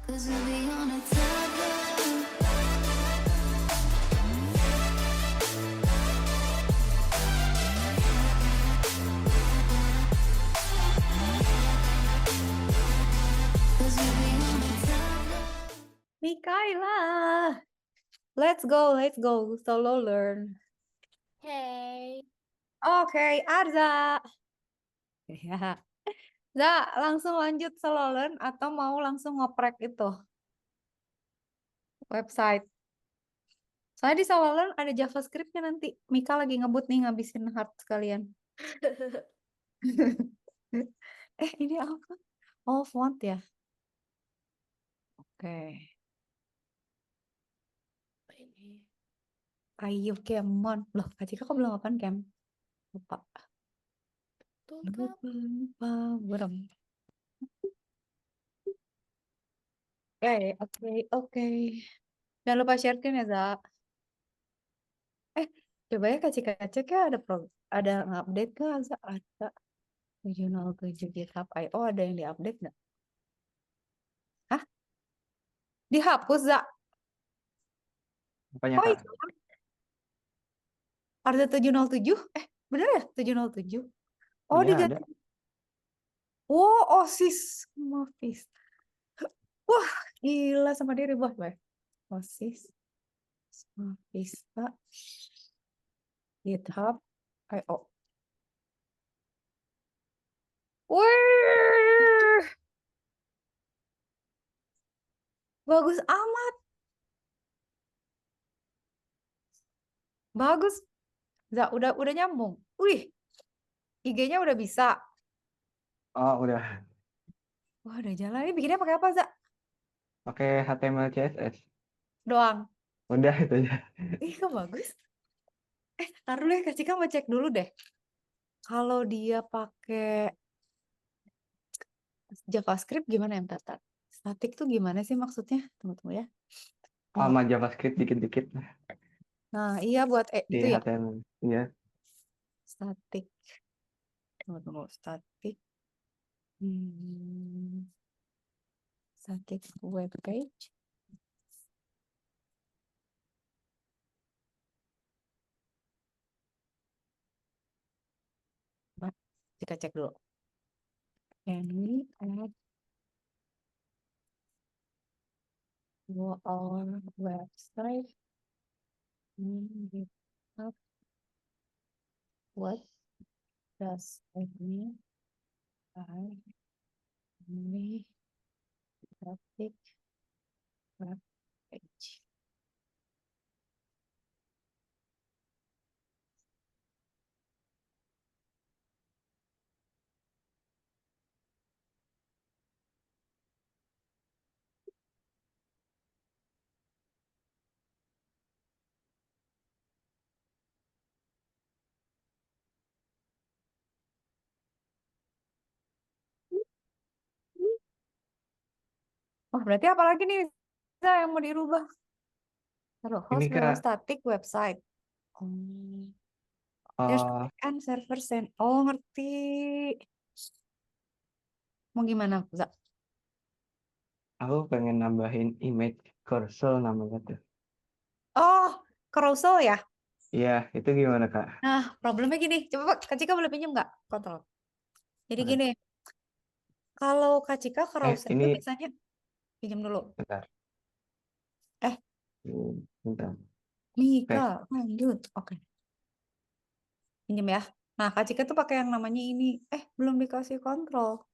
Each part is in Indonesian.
'Cause we'll be on a tablet. Cause we'll be on a tablet. Mikaela, let's go, solo learn. Hey, Oke, Arza. Ya, Za, langsung lanjut solo learn atau mau langsung ngoprek itu website? Soalnya di solo learn ada JavaScript-nya nanti. Mika lagi ngebut nih ngabisin hard sekalian. Ini apa? Oh, font ya. Oke. apa ini? Ayo, Kemon. Loh, Kak Cika kok belum apaan, Kem? Lupa. Tuh Lupa, kan, lupa, burem. Oke. Jangan lupa share screen ya, Za. Coba ya Kak Cika cek ya ada update gak, Za? Ada 707 GitHub IO, ada yang diupdate nggak? Hah? Dihapus, Za? Apanya Oh Kak? iya, ada 707? Bener ya 707? Oh, Iya ada. diganti. Wow, OSIS sama Vista. Wah, gila sama diri bos, Bay. OSIS sama Vista GitHub IO. Wih, bagus amat. Bagus. Za, udah nyambung. Wih, IG-nya udah bisa. Oh udah. Wah, udah jalan. Ini bikinnya pakai apa, Za? Pakai HTML CSS. Doang. Udah itu aja. Ih, kok bagus. Taruh deh, Kak Cika mau cek dulu deh. Kalau dia pakai JavaScript gimana ya, Tata? Statik tuh gimana sih maksudnya? Tunggu ya. Oh, Sama JavaScript dikit-dikit nah, iya buat di gitu ya. HTML. Iya. Statik. Tunggu. Statik. Statik web page. Kita cek dulu. Can we add to our website? GitHub. What does it mean by we static web page? Oh, berarti apa lagi nih Za, yang mau dirubah? Taruh Ini host Kak, static website. There's eh and server send. Oh, ngerti. Mau gimana, Za? aku pengen nambahin image cursor namanya tuh. Oh, carousel ya? Iya, itu gimana Kak? Nah, problemnya gini. Coba Kak Cika boleh pinjam nggak? Kontrol. Jadi Oke. gini, kalau Kak Cika carousel itu Ini biasanya pinjam dulu. bentar. Eh, Bentar. Mika, Oke. lanjut. Oke, pinjam ya. Nah, Kak Cika tuh pakai yang namanya ini. Belum dikasih kontrol.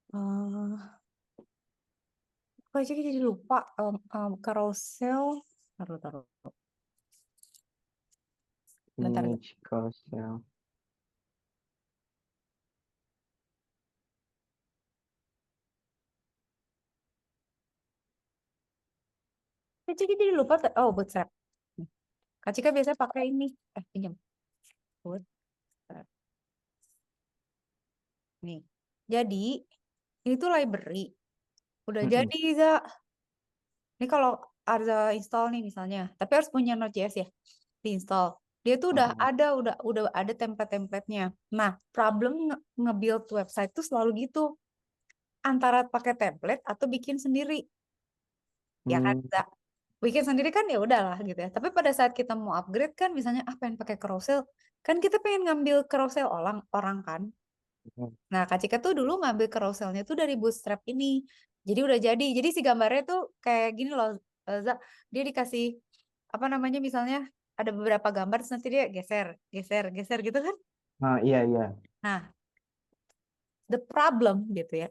Eh, Kak Cika jadi lupa. Carousel. Taruh. Bentar. Image cursor. Kak Cika jadi lupa. Oh, bootstrap. Kak Cika biasanya pakai ini. Pinjam. Bootstrap. Nih. Jadi, ini tuh library. Udah jadi, Za. Ini kalau Arza install nih misalnya. Tapi harus punya Node.js ya. Diinstal. Dia tuh udah Oh, ada template-templatenya. Nah, problem nge-build website tuh selalu gitu. Antara pakai template atau bikin sendiri. Ya kan, hmm, Za? Bikin sendiri kan ya udahlah gitu ya. Tapi pada saat kita mau upgrade kan misalnya pengen pakai carousel, kan kita pengen ngambil carousel orang orang kan. hmm. Nah, Kak Cika tuh dulu ngambil carouselnya tuh dari Bootstrap ini. Jadi udah jadi. Jadi si gambarnya tuh kayak gini loh, Za. Dia dikasih apa namanya misalnya ada beberapa gambar terus nanti dia geser, geser, geser gitu kan. Ah, iya iya. Nah, the problem gitu ya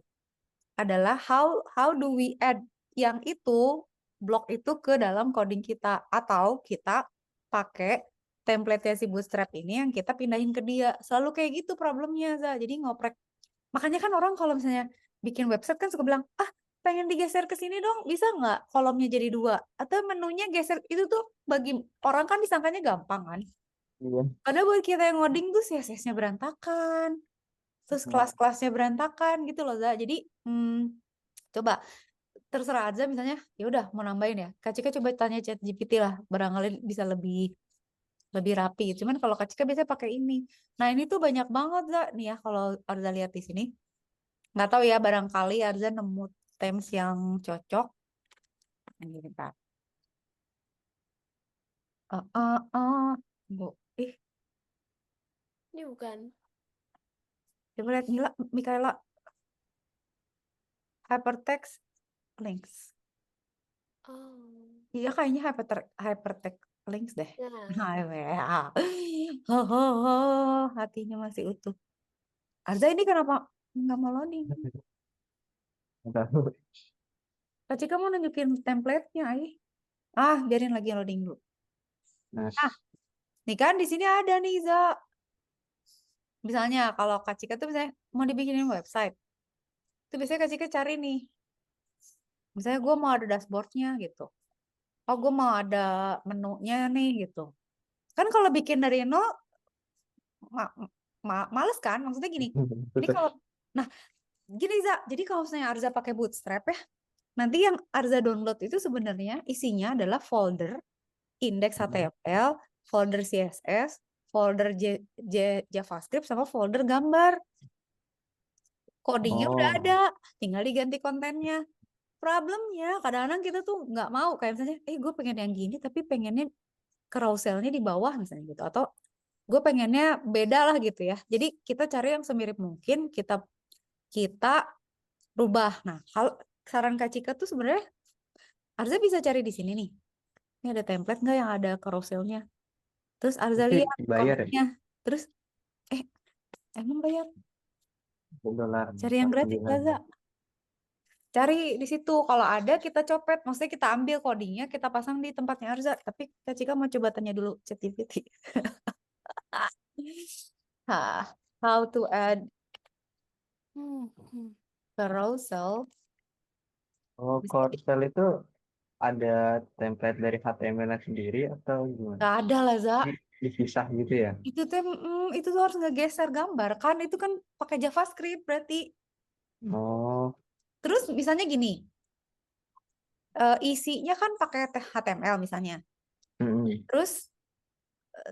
adalah how do we add yang itu blok itu ke dalam coding kita atau kita pakai template si Bootstrap ini yang kita pindahin ke dia. Selalu kayak gitu problemnya, Za. Jadi ngoprek. Makanya kan orang kalau misalnya bikin website kan suka bilang, ah pengen digeser ke sini dong, bisa nggak kolomnya jadi 2? Atau menunya geser, itu tuh bagi orang kan disangkanya gampang kan. Iya. Padahal buat kita yang ngoding tuh CSS-nya berantakan, terus Hmm. kelas-kelasnya berantakan gitu loh, Za. Jadi coba terserah aja misalnya, ya udah mau nambahin ya. Kak Cika coba tanya ChatGPT lah, barangkali bisa lebih lebih rapi. Cuman kalau Kak Cika biasanya pakai ini. Nah ini tuh banyak banget, Za. Nih ya kalau Arza lihat di sini. Nggak tahu ya, barangkali Arza nemu themes yang cocok. Ini bentar. Bu. Ini bukan. Coba lihat Mila, Mikaela. Hypertext links. Oh. Iya kayaknya hypertext links deh. Nah, HWA. Hatinya masih utuh. Arza ini kenapa nggak mau loading? Nggak tahu. Kak Cika mau nunjukin template-nya, Ai. Ah, biarin lagi loading dulu. Nah, Ah, nih kan di sini ada nih, Za. Misalnya kalau Kak Cika tuh misalnya mau dibikinin website. Itu biasanya Kak Cika cari nih. Misalnya gue mau ada dashboard-nya gitu. Oh, gue mau ada menunya nih gitu. Kan kalau bikin dari nol, males kan? Maksudnya gini. Jadi betul. kalau, nah gini Za, jadi kalau misalnya Arza pakai Bootstrap ya, nanti yang Arza download itu sebenarnya isinya adalah folder index HTML, folder CSS, folder JavaScript, sama folder gambar. Codingnya udah ada, Oh, tinggal diganti kontennya. Problemnya kadang-kadang kita tuh nggak mau kayak misalnya, gue pengen yang gini tapi pengennya carouselnya di bawah misalnya gitu, atau gue pengennya beda lah gitu ya. Jadi kita cari yang semirip mungkin, kita kita rubah. Nah, saran Kak Cika tuh sebenarnya Arza bisa cari di sini nih. Ini ada template nggak yang ada carouselnya? Terus Arza tapi lihat bayar ya? kontennya. Terus eh emang bayar? $1 Cari yang gratis 49. Arza. Cari di situ. Kalau ada kita copet. Maksudnya kita ambil codingnya, kita pasang di tempatnya Arza. Tapi Kak Cika mau coba tanya dulu ChatGPT. How to add hmm. carousel. Oh, Bisa Korsel itu ada template dari HTML sendiri atau gimana? Gak ada lah, Za. Dipisah gitu ya? Itu tuh harus ngegeser gambar kan. Itu kan pakai JavaScript berarti. Oh, Terus misalnya gini, isinya kan pakai HTML misalnya. mm-mm. Terus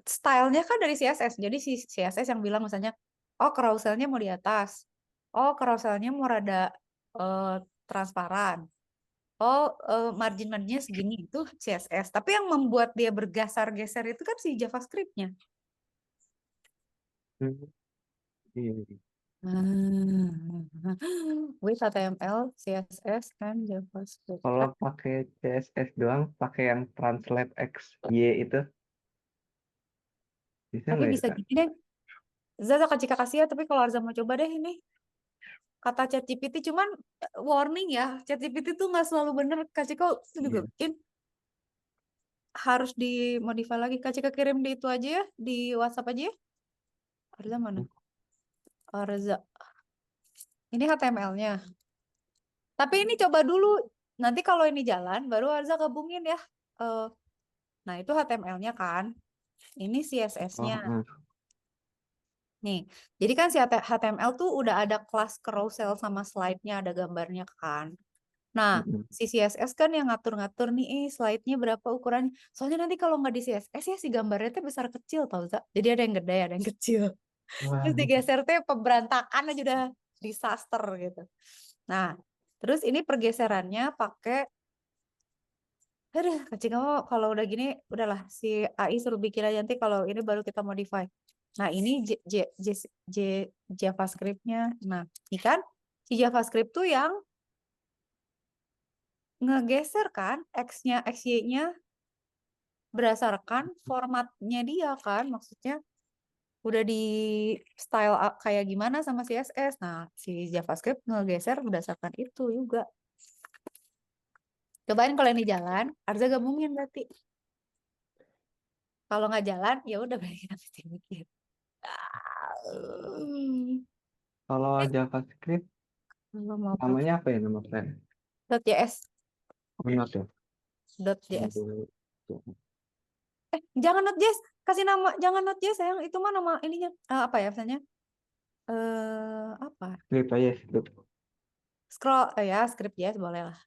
stylenya kan dari CSS. Jadi si CSS yang bilang misalnya, oh carouselnya mau di atas. Oh carouselnya mau rada eh, transparan. Oh margin-marginnya segini, itu CSS. Tapi yang membuat dia bergeser-geser itu kan si JavaScript-nya. Hmm, iya, iya. With HTML, CSS, and JavaScript. Kalau pakai CSS doang, pakai yang Translate X Y itu bisa Tapi nggak ya bisa Kak? gini deh. Zaza Kak Cika kasih ya, tapi kalau Arza mau coba deh ini. Kata ChatGPT, cuman warning ya, ChatGPT tuh nggak selalu bener. Kak Cika itu juga Iya. bikin harus dimodify lagi. Kak Cika kirim di itu aja ya, di WhatsApp aja ya. Arza mana? Arza. Ini HTML-nya. Tapi ini coba dulu. Nanti kalau ini jalan, baru Arza gabungin ya. Eh, nah, itu HTML-nya kan. Ini Oh, CSS-nya. Nih, jadi kan si HTML tuh udah ada kelas carousel sama slide-nya, ada gambarnya kan. Nah, Mm-mm. si CSS kan yang ngatur-ngatur nih, slide-nya berapa ukurannya. Soalnya nanti kalau nggak di CSS ya si gambarnya tuh besar kecil tau, Za. Jadi ada yang gede, ada yang kecil. Terus Wah, digeser tuh pemberantakan aja udah disaster gitu. Nah, terus ini pergeserannya pakai, aduh, kacing kamu kalau udah gini, udahlah si AI suruh bikin aja nanti kalau ini baru kita modify. Nah, ini JavaScript-nya. Nah, ini kan si JavaScript tuh yang ngegeser kan X-nya, XY-nya berdasarkan formatnya dia kan. Maksudnya udah di style kayak gimana sama CSS. Nah, si JavaScript ngegeser berdasarkan itu juga. Cobain kalau ini jalan, Arza gabungin berarti. Kalau nggak jalan, ya udah berarti kita mesti mikir. kalau JavaScript Kalau mau pakai namanya apa ya nama file? .js, Minot ya. .js. Untuk- Jangan .js, kasih nama, jangan .js sayang, itu mah nama ininya. Apa ya misalnya? Apa? Script aja script. Scroll, ya script JS boleh lah.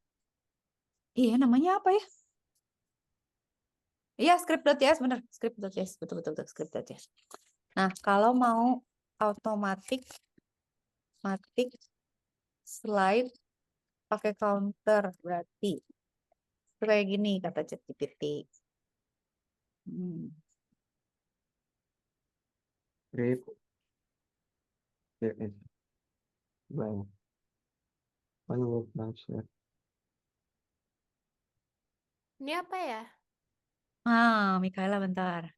Iya, namanya apa ya? Iya, script.js bener, script.js, betul betul betul script.js. Nah, kalau mau automatic matic slide pakai counter berarti itu kayak gini kata ChatGPT. Hmm. Script JS. Baik. Manual browser. Ini apa ya? Mikaela bentar.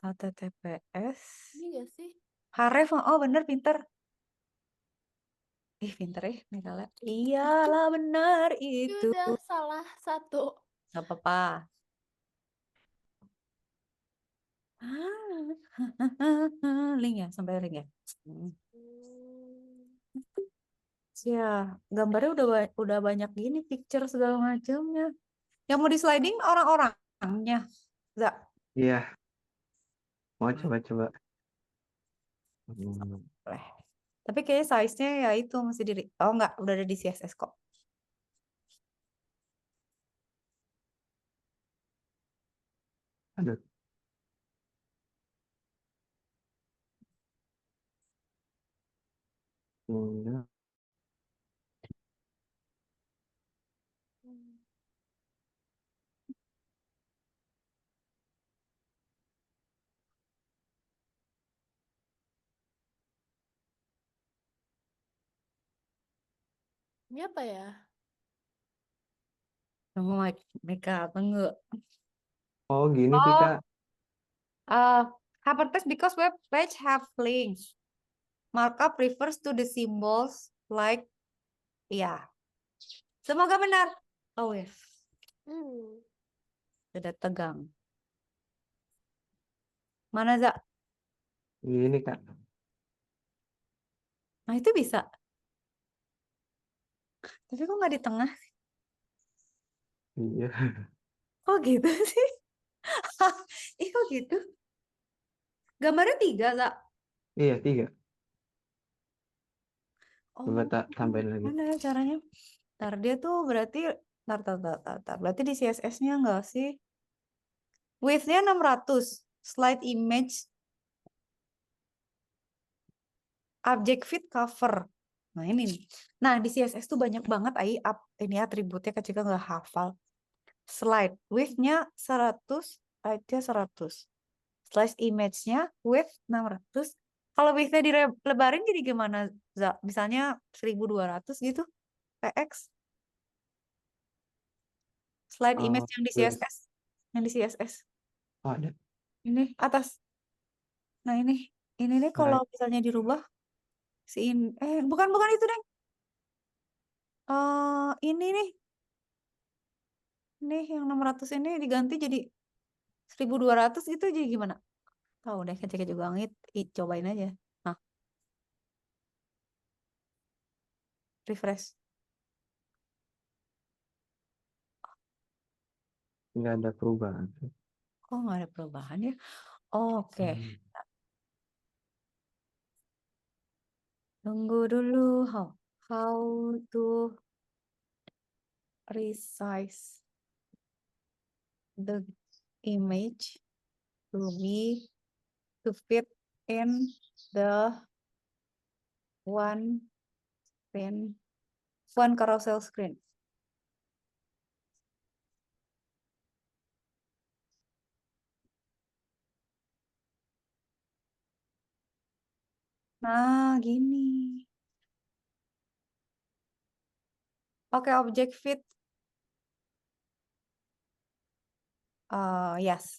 HTTPS. Ini gak sih? Href, oh bener pinter. Pinter Mikaela. Iyalah benar Ini itu. udah salah satu. Gak apa-apa. Link ya, sampai link ya. Hmm. Ya, gambarnya udah banyak gini, picture segala macamnya. Yang mau di sliding orang-orangnya. Za. Iya, mau coba-coba. Hmm, Boleh. Tapi kayaknya size-nya ya itu masih diri. Oh enggak, udah ada di CSS kok. Aduh, enggak. Ini apa ya? Kamu mereka apa enggak? Oh, gini sih, Oh, Kak. hypertext because web page have links. Markup refers to the symbols like, ya. Semoga benar. Oh ya, Hmm. sudah tegang. Mana Za? Gini, Kak. Nah itu bisa. Tapi kok nggak di tengah? Iya. Kok gitu sih? Kok gitu? Gambarnya 3, Za. Iya, 3. Coba Oh, tak tambahin lagi. mana ya caranya? Ntar dia tuh berarti, ntar. Berarti di CSS-nya enggak sih? Width-nya 600. Slide image, object feed cover. Nah ini nih. Nah di CSS tuh banyak banget ini atributnya ketika nggak hafal. Slide width-nya 100, height-nya 100. Slide image-nya width 600. Kalau width-nya dilebarin jadi gimana, Za? Misalnya 1200 gitu, px. Slide image yang di Wait. CSS. Yang di CSS. Oh, ada. Ini atas. Nah ini nih kalau Right. misalnya dirubah bukan itu deh. Ini nih yang 600 ini diganti jadi 1200 gitu jadi gimana? Tahu deh ketika juga ngit, cobain aja. Nah, refresh. Nggak ada perubahan. Oh, nggak ada perubahan ya. Oke. Hmm. Tunggu dulu. How to resize the image to fit in the one carousel screen. Nah, gini. Oke, object fit. Yes.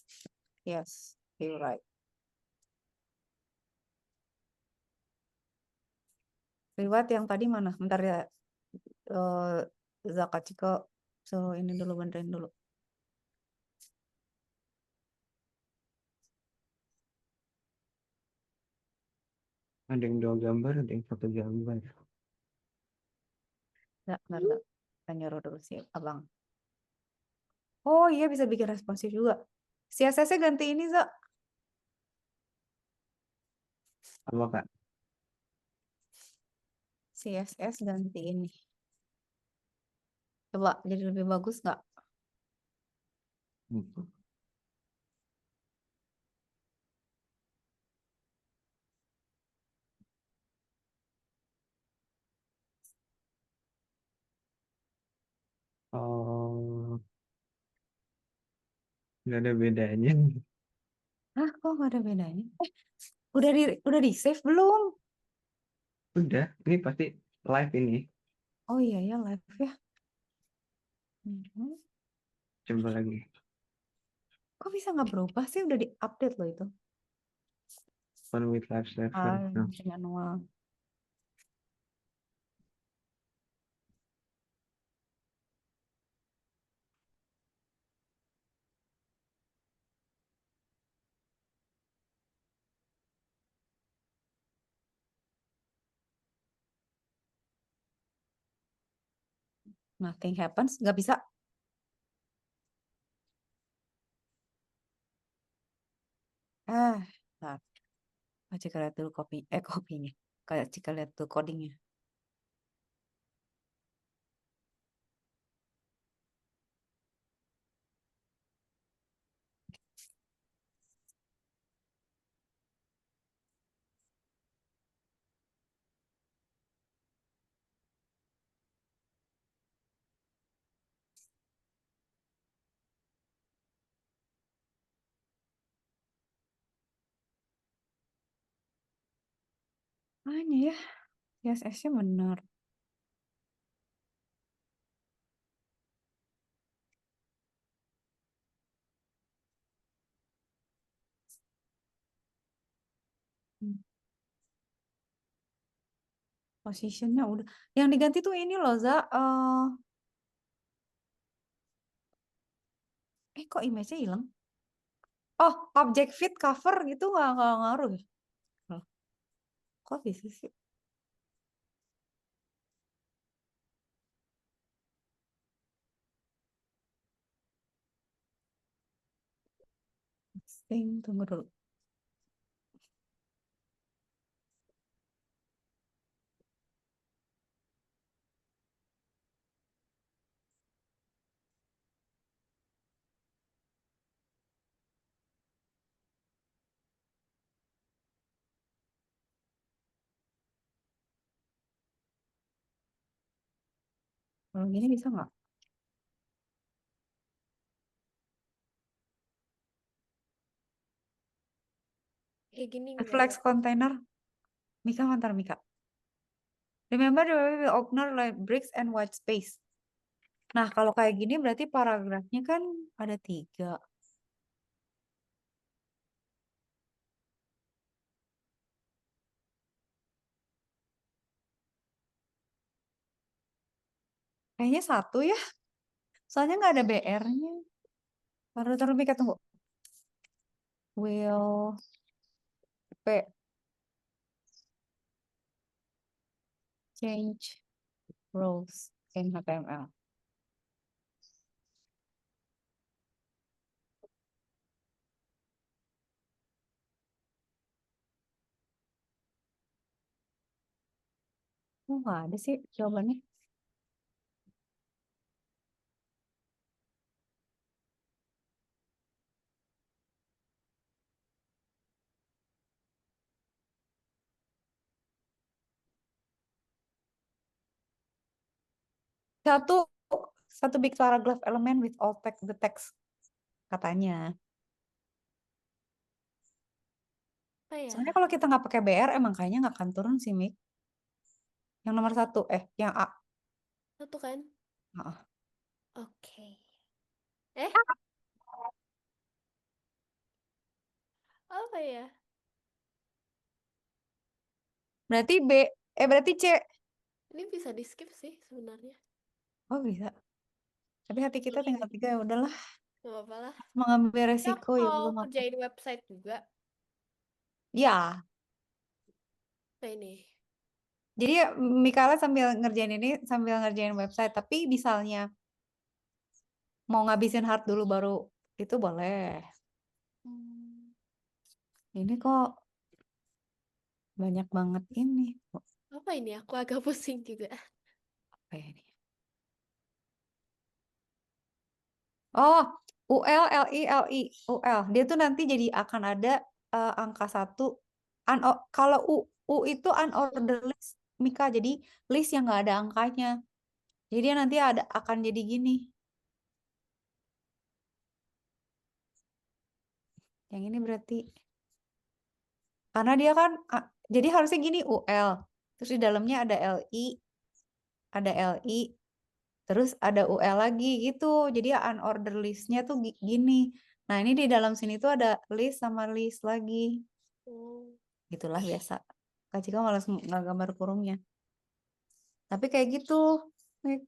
Yes, you're right. Riwayat yang tadi mana? Bentar ya. Zakat Ciko. So, ini dulu, benerin dulu. Ada yang 2 gambar, ada yang 1 gambar. Enggak. Kita nyuruh dulu sih, abang. Oh iya, bisa bikin responsif juga. CSS-nya ganti ini, Za. Apa Kak? CSS ganti ini. Coba, jadi lebih bagus nggak? Hmm. Oh, nggak ada bedanya. Hah, kok nggak ada bedanya? Udah di save belum? Udah, ini pasti live ini. Oh iya ya, live ya. Mhm. Coba lagi. Kok bisa nggak berubah sih? Udah di-update loh itu. One with live server. Nah, Manual. Nothing happens, nggak bisa. Nah, Cika lihat dulu kopinya. Kayak Cika lihat tuh codingnya. Mana ya? CSS-nya benar. Positionnya udah. Yang diganti tuh ini loh, Za. Kok image-nya hilang? Oh, object fit cover gitu nggak ngaruh ya? Loh, kok bisa sih? Tunggu dulu. Kalau gini bisa nggak? Kayak gini Flex gimana? container. Mika, mantar Mika. Remember the way we opener like bricks and white space. Nah, kalau kayak gini berarti paragrafnya kan ada 3. Kayaknya 1 ya. Soalnya nggak ada BR-nya. Taruh Mika, tunggu. Will P change rows in HTML. Oh, nggak ada sih jawabannya. Satu big paragraph element with all text the text katanya. Apa ya? Soalnya kalau kita nggak pakai BR emang kayaknya nggak akan turun sih, Mik. Yang nomor 1, yang A. Satu kan? Heeh. Oke. Eh, apa ya? Berarti berarti C. Ini bisa di skip sih sebenarnya. Oh, bisa. Tapi hati kita tinggal 3, ya udahlah. Gak apa-apa lah. Mengambil Ya, resiko aku ya mau belum apa. kerjain website juga. Ya, Nah ini. jadi ya, Mikala sambil ngerjain ini sambil ngerjain website. Tapi misalnya mau ngabisin hard dulu baru itu boleh. Hmm, Ini kok banyak banget ini. Apa ini? Aku agak pusing juga. Apa ya ini? Oh, UL, LI, LI, UL. Dia tuh nanti jadi akan ada angka 1. Kalau U itu unordered list, Mika. Jadi list yang nggak ada angkanya. Jadi dia nanti akan jadi gini. Yang ini berarti karena dia kan jadi harusnya gini UL. Terus di dalamnya ada LI, terus ada UL lagi gitu. Jadi unordered listnya tuh gini. Nah, ini di dalam sini tuh ada list sama list lagi. Oh. Gitulah biasa. Kak Cika malas nggak gambar kurungnya. Tapi kayak gitu. Nih.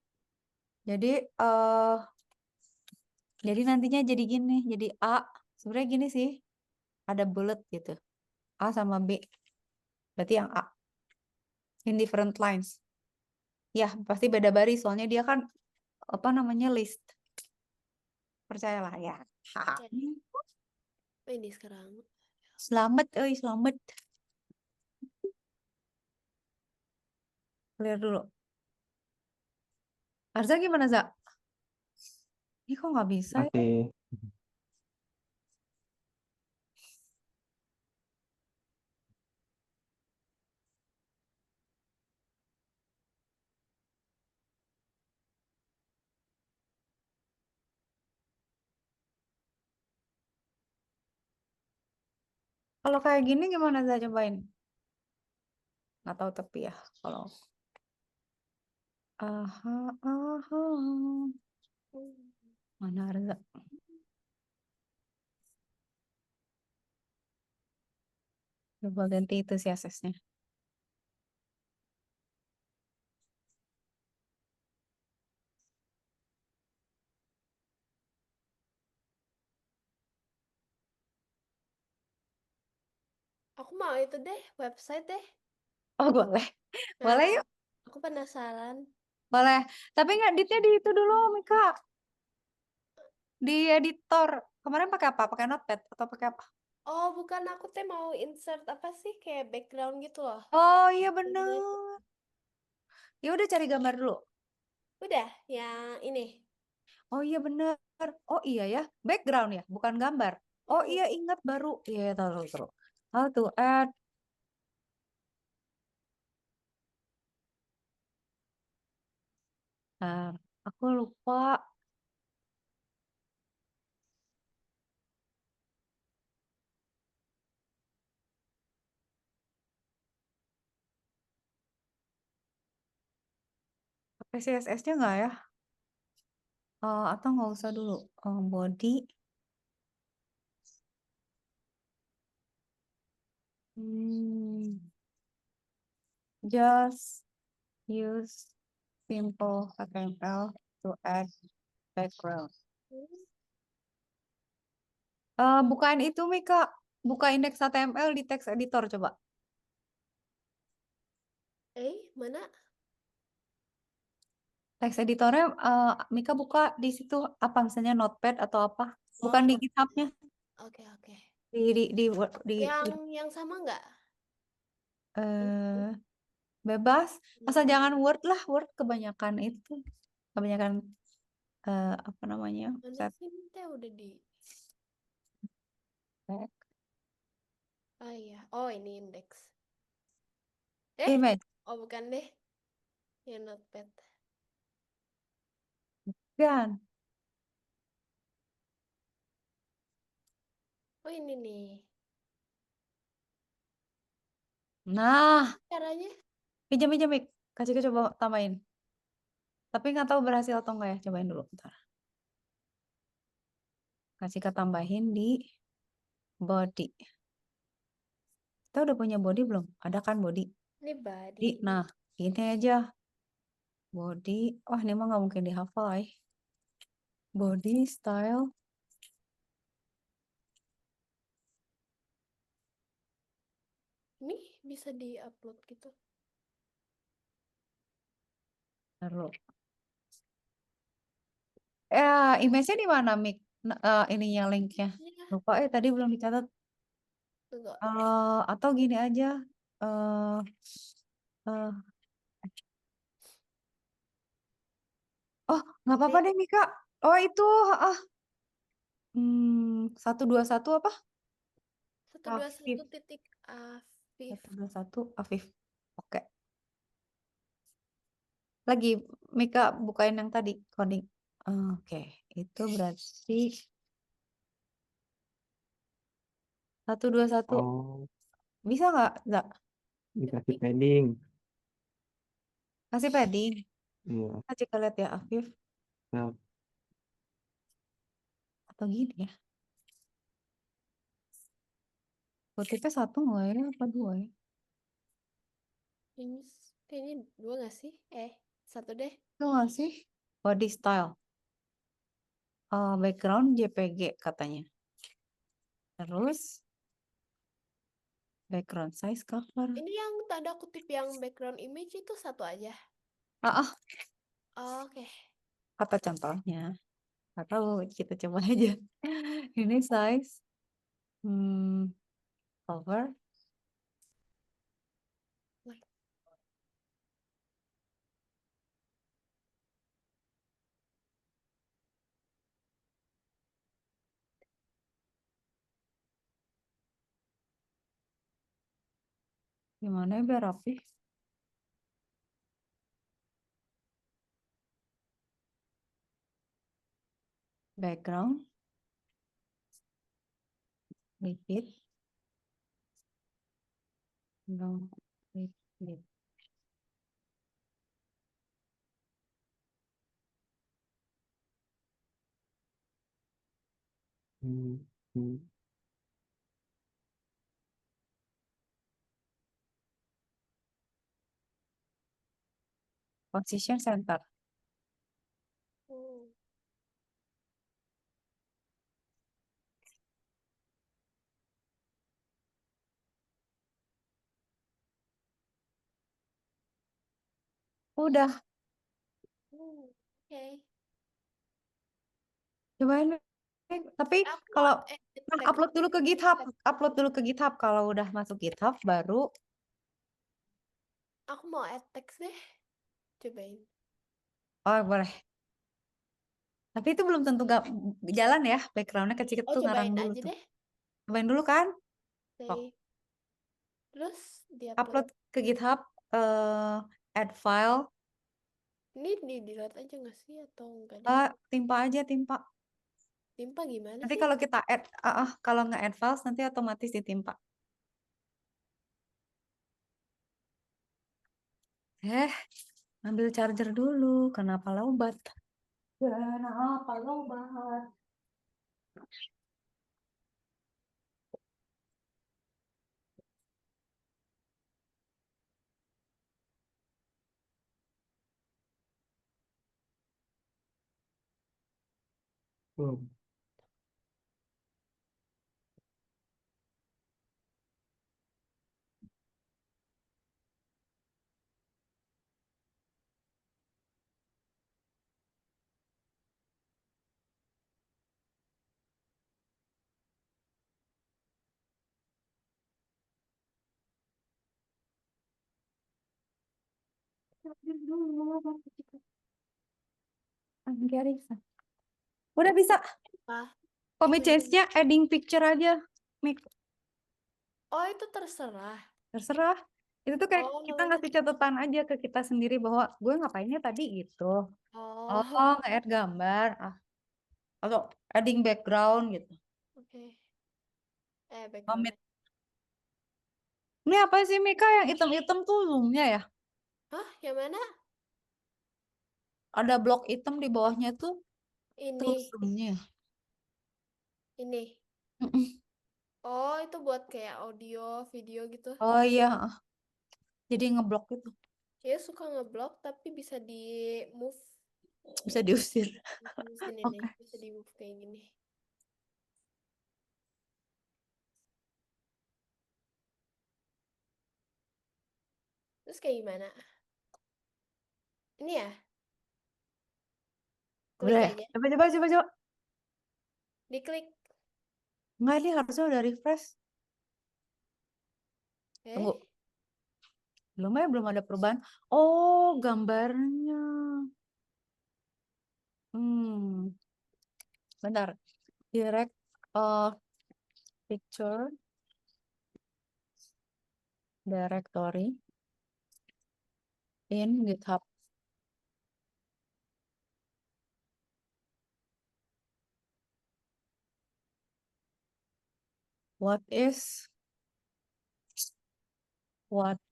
Jadi jadi nantinya jadi gini. Jadi A sebenarnya gini sih. Ada bullet gitu. A sama B. Berarti yang A. In different lines. Ya, pasti beda baris. Soalnya dia kan apa namanya list. Percayalah ya. Oke. Apa ini sekarang? Selamat, selamat. Clear dulu. Arza gimana, Za? Ini kok nggak bisa ya? Masih Kalau kayak gini gimana, Za? Cobain. Nggak tahu tapi ya. Kalau aha, aha. Mana Arza? Coba ganti itu CSS-nya. Aku mau itu deh, website deh. Oh, boleh. Boleh Nah, yuk. aku penasaran. Boleh. Tapi nggak editnya di itu dulu, Mika. Di editor. Kemarin pakai apa? Pakai Notepad atau pakai apa? Oh, bukan aku teh mau insert apa sih kayak background gitu loh. Oh, iya Gimana? bener. Ya udah cari gambar dulu. Udah, yang ini. Oh iya bener. Oh iya ya. Background ya, bukan gambar. Oh Hmm. iya ingat baru. Iya, tahu. How to add. Nah, aku lupa. Pakai CSS-nya nggak ya? Atau nggak usah dulu. Body. Just use simple HTML to add background. Bukain itu Mika. Buka indeks HTML di text editor coba. Mana? Text editornya Mika buka di situ apa misalnya Notepad atau apa? Bukan Oh, di GitHub-nya. oke, oke. Di Yang sama nggak? eh bebas. Asal Hmm. jangan Word lah, Word kebanyakan itu. Kebanyakan apa namanya? Mana Set sih ini teh udah di. Ah iya. Oh ini indeks. image. Oh bukan deh. Ya notepad. Kan. Oh ini nih. Nah, Caranya? pinjam Mik. Kasih ke coba tambahin. Tapi nggak tahu berhasil atau enggak ya. Cobain dulu bentar. Kasih ke tambahin di body. Kita udah punya body belum? Ada kan body? Ini body. Di, nah, ini aja. Body. Wah, ini mah nggak mungkin dihafal, Body, style. Ini bisa di-upload gitu. Taruh. Image-nya di mana, Mik? Ininya linknya. Iya. Lupa, tadi belum dicatat. Tunggu. Atau gini aja. eh eh, oh, nggak apa-apa deh, Mika. Oh, itu. ah 121 apa? 121 Afif. titik Afif. 121 Afif. Oke. Lagi Mika bukain yang tadi coding. Oke, itu berarti 121. Oh, Bisa nggak? Nggak. dikasih padding. Kasih padding. Iya. Kasih ke lihat ya, Afif. Nah, Atau gini ya. Kutipnya satu nggak ya? Apa dua ya? Ini kayaknya 2 nggak sih? 1 deh. Itu nggak sih? Body style. Background JPG katanya. Terus background size cover. Ini yang tanda kutip yang background image itu 1 aja. Ah, Oke. kata contohnya. Nggak tahu, kita coba aja. Ini size. Cover. Gimana ya biar rapi? Background. Repeat. No. Repeat. hmm, hmm. Position center. Hmm. Udah. Oke. Cobain. Tapi Aku mau kalau tag upload dulu ke GitHub. Upload dulu ke GitHub. Kalau udah masuk GitHub baru. aku mau add text deh. Cobain. Oh, boleh. Tapi itu belum tentu gak jalan ya. Backgroundnya kecil Oh, tuh ngarang cobain dulu aja tuh. deh. Cobain dulu kan. Oh, Say. Terus di-upload. upload ke GitHub. Add file. Ini di-delete aja nggak sih atau enggak deh? Timpa aja, timpa. Timpa gimana Nanti sih? kalau kita add, kalau nge-add files nanti otomatis ditimpa. Ambil charger dulu. Kenapa lobat? Kenapa lobat? Belum. Garissa. Udah bisa. Apa? Commit change-nya adding picture aja. Mik. Oh, itu terserah. Terserah. Itu tuh kayak Oh, kita namanya ngasih catatan aja ke kita sendiri bahwa gue ngapainnya tadi gitu. Oh, Oh, nge-add gambar. Atau adding background gitu. oke. Background. Commit. Ini apa sih Mika yang hitam-hitam tuh zoom-nya ya? Hah, yang mana? Ada blok hitam di bawahnya tuh Ini, zoom-nya. ini. Mm-mm. Oh, itu buat kayak audio, video gitu. Oh iya. Jadi ngeblok itu. Ya suka ngeblok, tapi bisa di move. Bisa diusir. Sini nih, Oke. bisa di move kayak gini. Terus kayak gimana? Ini ya? Klik Udah ya? aja. Coba. Diklik. Enggak, ini harusnya udah refresh. Tunggu. Belum ada perubahan. Oh, gambarnya. Bentar. Direct picture directory in GitHub. What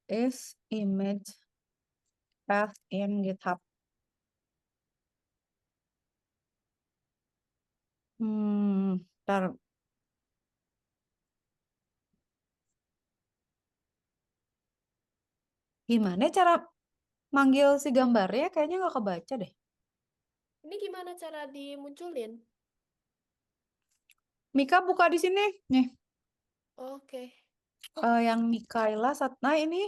is image path in GitHub? Ntar. Gimana cara manggil si gambarnya? Kayaknya nggak kebaca deh. Ini gimana cara dimunculin? Mika buka di sini. Nih, Oke. yang Mikaela Satna ini.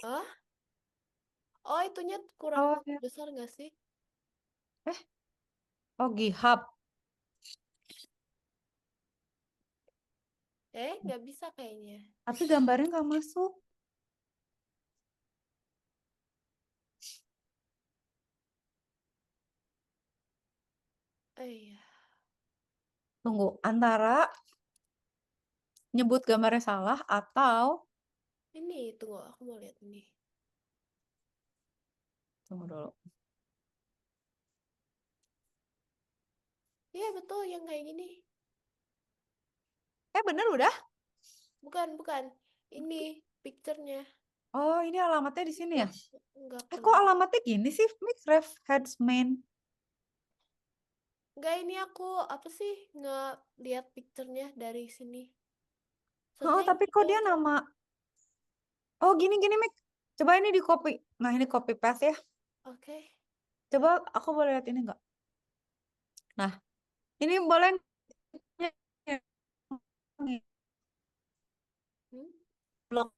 Ah? Oh, itunya kurang Oh, ya. besar nggak sih? Oh, GitHub. Nggak bisa kayaknya. Tapi gambarnya nggak masuk. Iya. Tunggu, antara nyebut gambarnya salah atau Ini, tunggu, aku mau lihat ini. tunggu dulu. Iya, betul, yang kayak gini. Bener udah. Bukan. Ini picture-nya. Oh, ini alamatnya di sini ya? Enggak Kok alamatnya gini sih? Mix ref heads main. Enggak, ini aku apa sih lihat picture-nya dari sini. Oh, Seharusnya tapi ini kok dia doang. nama. Oh, gini Mik. Coba ini di copy. Nah, ini copy paste ya. Oke. Coba aku boleh lihat ini enggak? Nah, ini boleh Hmm? blok.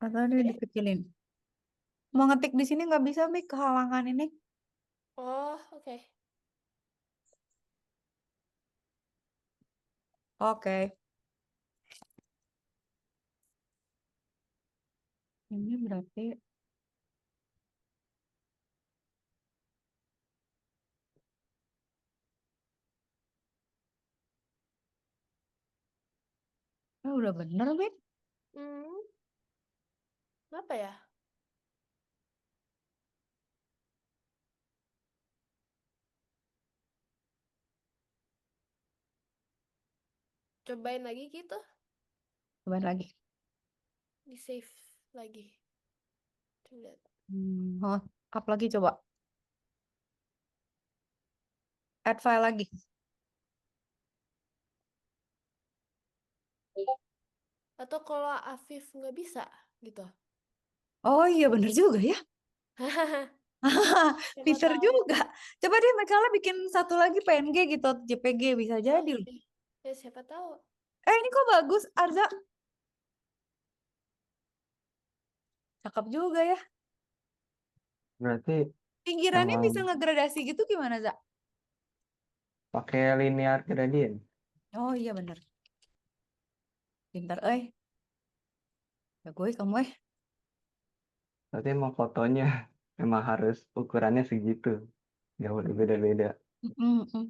Atau ini dikecilin. Mau ngetik di sini nggak bisa, Mik, kehalangan ini. Oh, oke. Oke. Ini berarti udah bener, Mik. Hmm. Apa ya? Cobain lagi gitu. Coba lagi. Di save lagi. Coba lihat. Oh, up lagi coba. Add file lagi. Atau kalau Afif nggak bisa gitu. Oh iya bener juga ya. Siapa Pinter tahu. juga. Coba deh mereka bikin satu lagi PNG gitu, atau JPG bisa jadi loh. Oke. Ya siapa tahu. Ini kok bagus, Arza. Cakep juga ya. Berarti Pinggirannya bisa Emang ngegradasi gitu gimana, Za? pakai linear gradient. Oh iya bener. Pintar, ya gue kamu Berarti emang fotonya emang harus ukurannya segitu. Nggak boleh beda-beda. Mm, mm.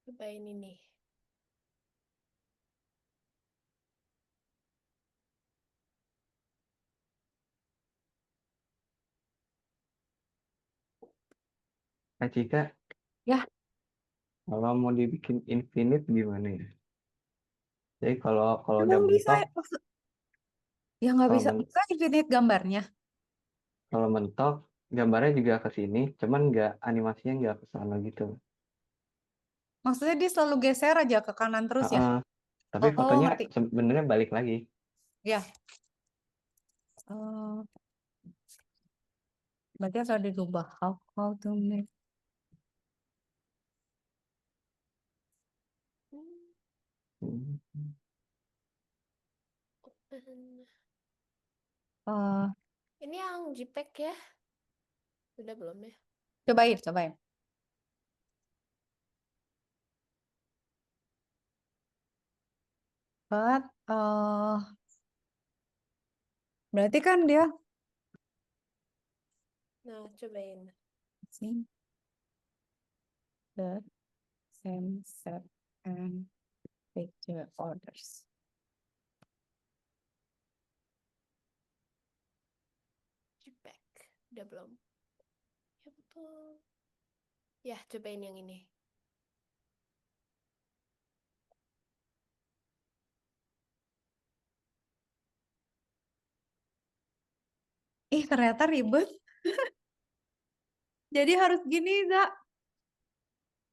Coba ini nih. Kak Cika, Ya, kalau mau dibikin infinite gimana ya? Jadi kalau udah emang bisa mentok, ya? Ya nggak kalau bisa. men- Bisa infinite gambarnya. kalau mentok gambarnya juga ke sini, cuman nggak animasinya nggak ke sana gitu. Maksudnya dia selalu geser aja ke kanan terus ya? Heeh. Tapi Oh, fotonya ngerti. sebenarnya balik lagi. Ya. Eh, berarti harus dirubah. How to make. Hmm, Hmm. open. eh, Ini yang JPEG ya? Udah belum ya? cobain. But, berarti kan dia Nah, cobain. sing the same set and picture orders. JPEG. Udah belum? Ya betul. Ya, cobain yang ini. Ih, ternyata ribet. Jadi harus gini, Za.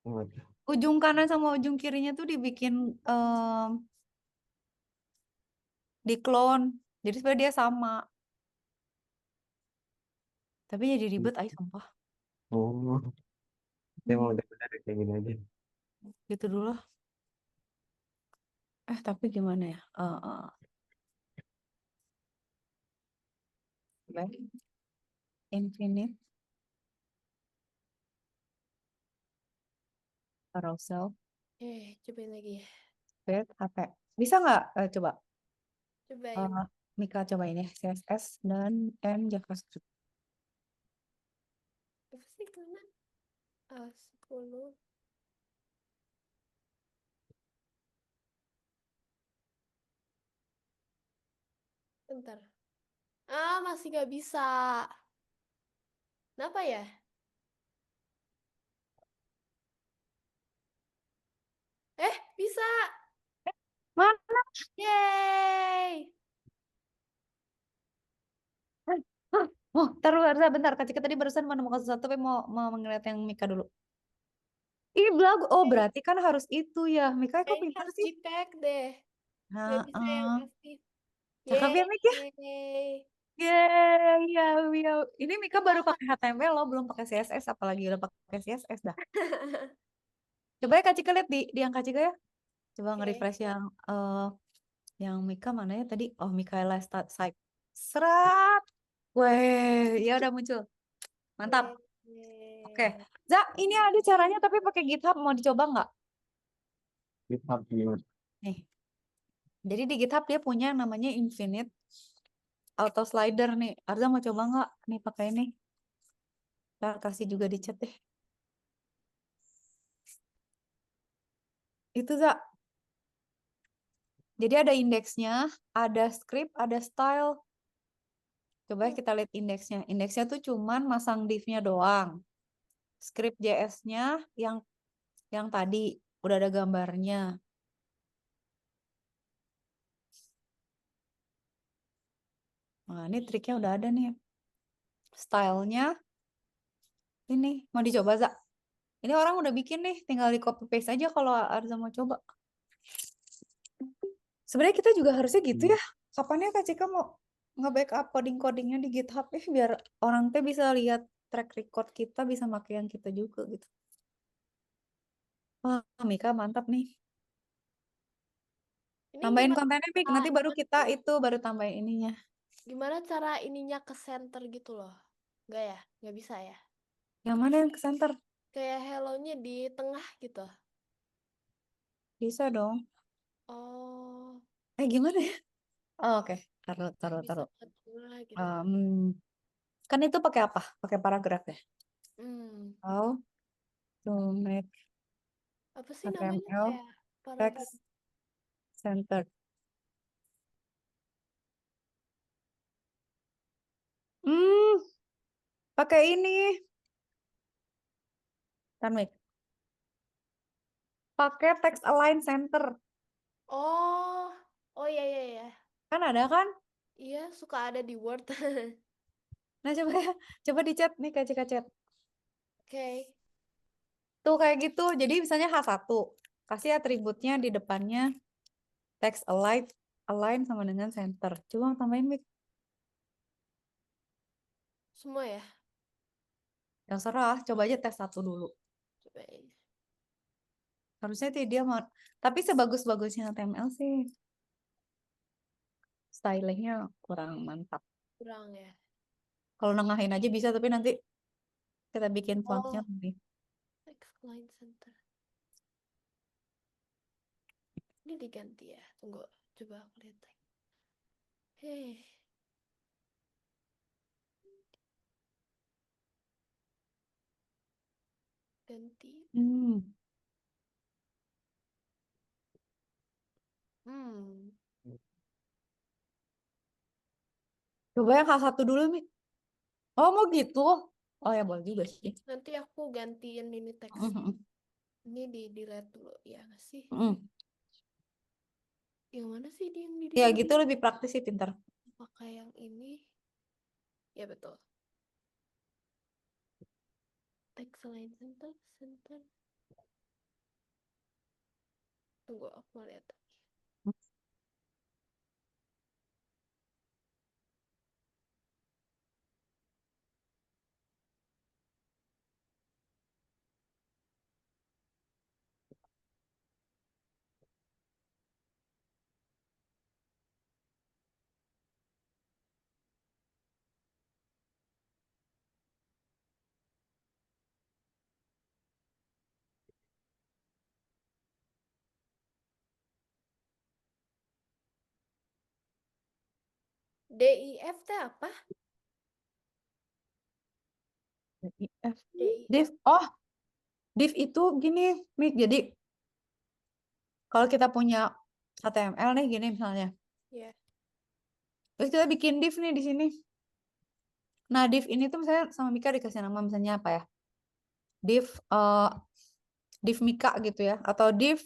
Waduh. Ujung kanan sama ujung kirinya tuh dibikin di clone. Jadi supaya dia sama. Tapi jadi ribet, sumpah. Oh, saya mau Hmm, udah benar kayak gini aja. gitu dulu. Tapi gimana ya? Back, infinite, carousel, Cobain lagi ya. spread, HP. Bisa nggak? Coba. Cobain. Mika coba ini CSS dan JavaScript. Apa sih kena? 10. Bentar. Masih gak bisa. Kenapa ya? Bisa. Mana? Yeay. Oh, bentar. Kak Cika tadi barusan menemukan sesuatu, tapi mau ngeliat yang Mika dulu. Ih, belagu. Oh, berarti kan harus itu ya. Mika kok Kayaknya pintar harus sih? JPEG deh. Gak Nah, bisa yang asli. cakep ya, Mik ya? Yeay. Yeay, ya. Ini Mika baru Wah. pakai HTML loh, belum pakai CSS, apalagi udah pakai CSS dah. Coba ya Kak Cika lihat di yang Kak Cika ya. Coba Oke. nge-refresh yang Mika mana ya tadi? Oh, Mikaela start site. Serat. Weh, ya udah muncul. Mantap. Oke. Yeay. Za, ini ada caranya tapi pakai GitHub, mau dicoba nggak? GitHub gimana? Nih. Jadi di GitHub dia punya yang namanya Infinite Auto Slider nih. Arza mau coba nggak? Nih pakai ini. Ntar kasih juga di chat deh. Itu Za. Jadi ada indeksnya, ada script, ada style. Coba kita lihat indeksnya. Indeksnya tuh cuman masang div-nya doang. Script JS-nya yang tadi udah ada gambarnya. Nah, ini triknya udah ada nih. Stylenya ini mau dicoba, Za? Ini orang udah bikin nih, tinggal di copy paste aja kalau Arza mau coba. Sebenarnya kita juga harusnya gitu Hmm. ya. Kapan ya Kak Cika mau nge-backup coding-codingnya di GitHub biar orang teh bisa lihat track record kita, bisa pakai yang kita juga gitu. Wah, Mika mantap nih. Ini Tambahin gimana kontennya Mik, nanti baru kita itu baru tambahin ininya. gimana cara ininya ke center gitu loh? Enggak ya? Nggak bisa ya? Yang mana yang ke center? Kayak hello-nya di tengah gitu. Bisa dong. Oh, Gimana ya? Oh, oke. Taruh, taruh, bisa taruh. ke tengah gitu. Kan itu pakai apa? Pakai paragraf ya? Hmm. How to make Apa sih namanya? HTML Kayak paragraf. text centered. Hmm, pakai ini. Kan Mik. Pakai text align center. Oh, oh iya iya iya. Kan ada kan? Iya, suka ada di Word. Nah, coba ya. Coba di chat nih, Kak Cika chat. Oke. Tuh kayak gitu. Jadi misalnya H1. Kasih atributnya di depannya text align sama dengan center. Coba tambahin Mik. Semua ya. Terserah, coba aja tes satu dulu. Cobain. Harusnya sih dia mau, tapi sebagus-bagusnya HTML sih stylingnya kurang mantap. Kurang ya. Kalau nengahin aja bisa, tapi nanti kita bikin fontnya Oh, lebih. text line center. Ini diganti ya. Tunggu, coba aku lihat lagi. Hei. Ganti. Hmm. Hmm. Coba yang H1 dulu nih. Oh mau gitu? Oh ya boleh juga sih. Nanti aku gantiin ini teks. Mm-mm. Ini di delete dulu ya nggak sih? Mm-mm. Yang mana sih dia yang di Ya delete? gitu lebih praktis sih, pintar. Pakai yang ini. Ya betul. Text line center, center. Tunggu, aku mau lihat lagi. DIF teh apa? DIF. DIF. Div. Oh, div itu gini, Mik. Jadi kalau kita punya HTML nih gini misalnya. Ya. Terus kita bikin div nih di sini. Nah, div ini tuh misalnya sama Mika dikasih nama misalnya apa ya? Div div Mika gitu ya, atau div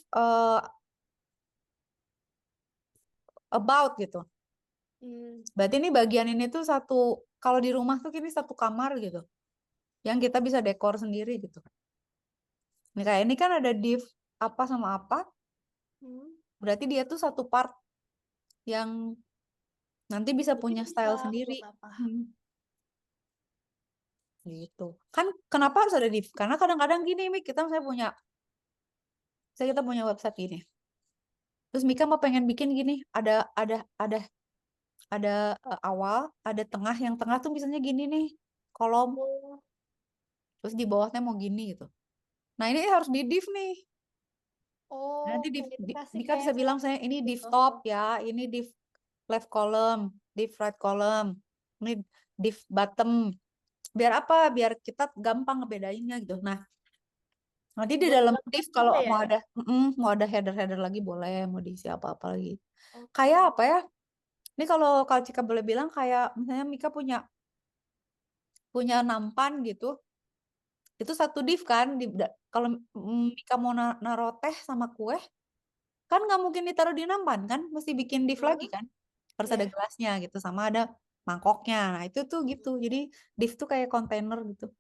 about gitu. Hmm. Berarti ini bagian ini tuh satu, kalau di rumah tuh ini satu kamar gitu, yang kita bisa dekor sendiri gitu. Nih kayak ini kan ada div apa sama apa, Hmm. berarti dia tuh satu part yang nanti bisa Jadi punya bisa style sendiri. buat apa? Gitu. Kan kenapa harus ada div? Karena kadang-kadang gini, Mik, kita misalnya punya, kita punya website gini. Terus Mika mau pengen bikin gini, ada awal, ada tengah, yang tengah tuh misalnya gini nih, kolom, Oh, terus di bawahnya mau gini gitu. Nah ini harus di div nih. Nanti oke. Dikasih Mika kayak bisa bilang saya ini section div gitu. top ya, ini div left column, div right column, ini div bottom. Biar apa? Biar kita gampang ngebedainnya gitu. Nah, nanti di Buat dalam gambar div kalau boleh ya? mau ada header-header lagi boleh, mau diisi apa-apa lagi. Oke. Kayak apa ya? Ini kalau Cika boleh bilang kayak misalnya Mika punya punya nampan gitu, itu satu div kan. Kalau Mika mau naruh teh sama kue, kan nggak mungkin ditaruh di nampan kan, mesti bikin div lagi Hmm. kan. Harus ada Ya. gelasnya gitu, sama ada mangkoknya. Nah itu tuh gitu. Jadi div tuh kayak kontainer gitu.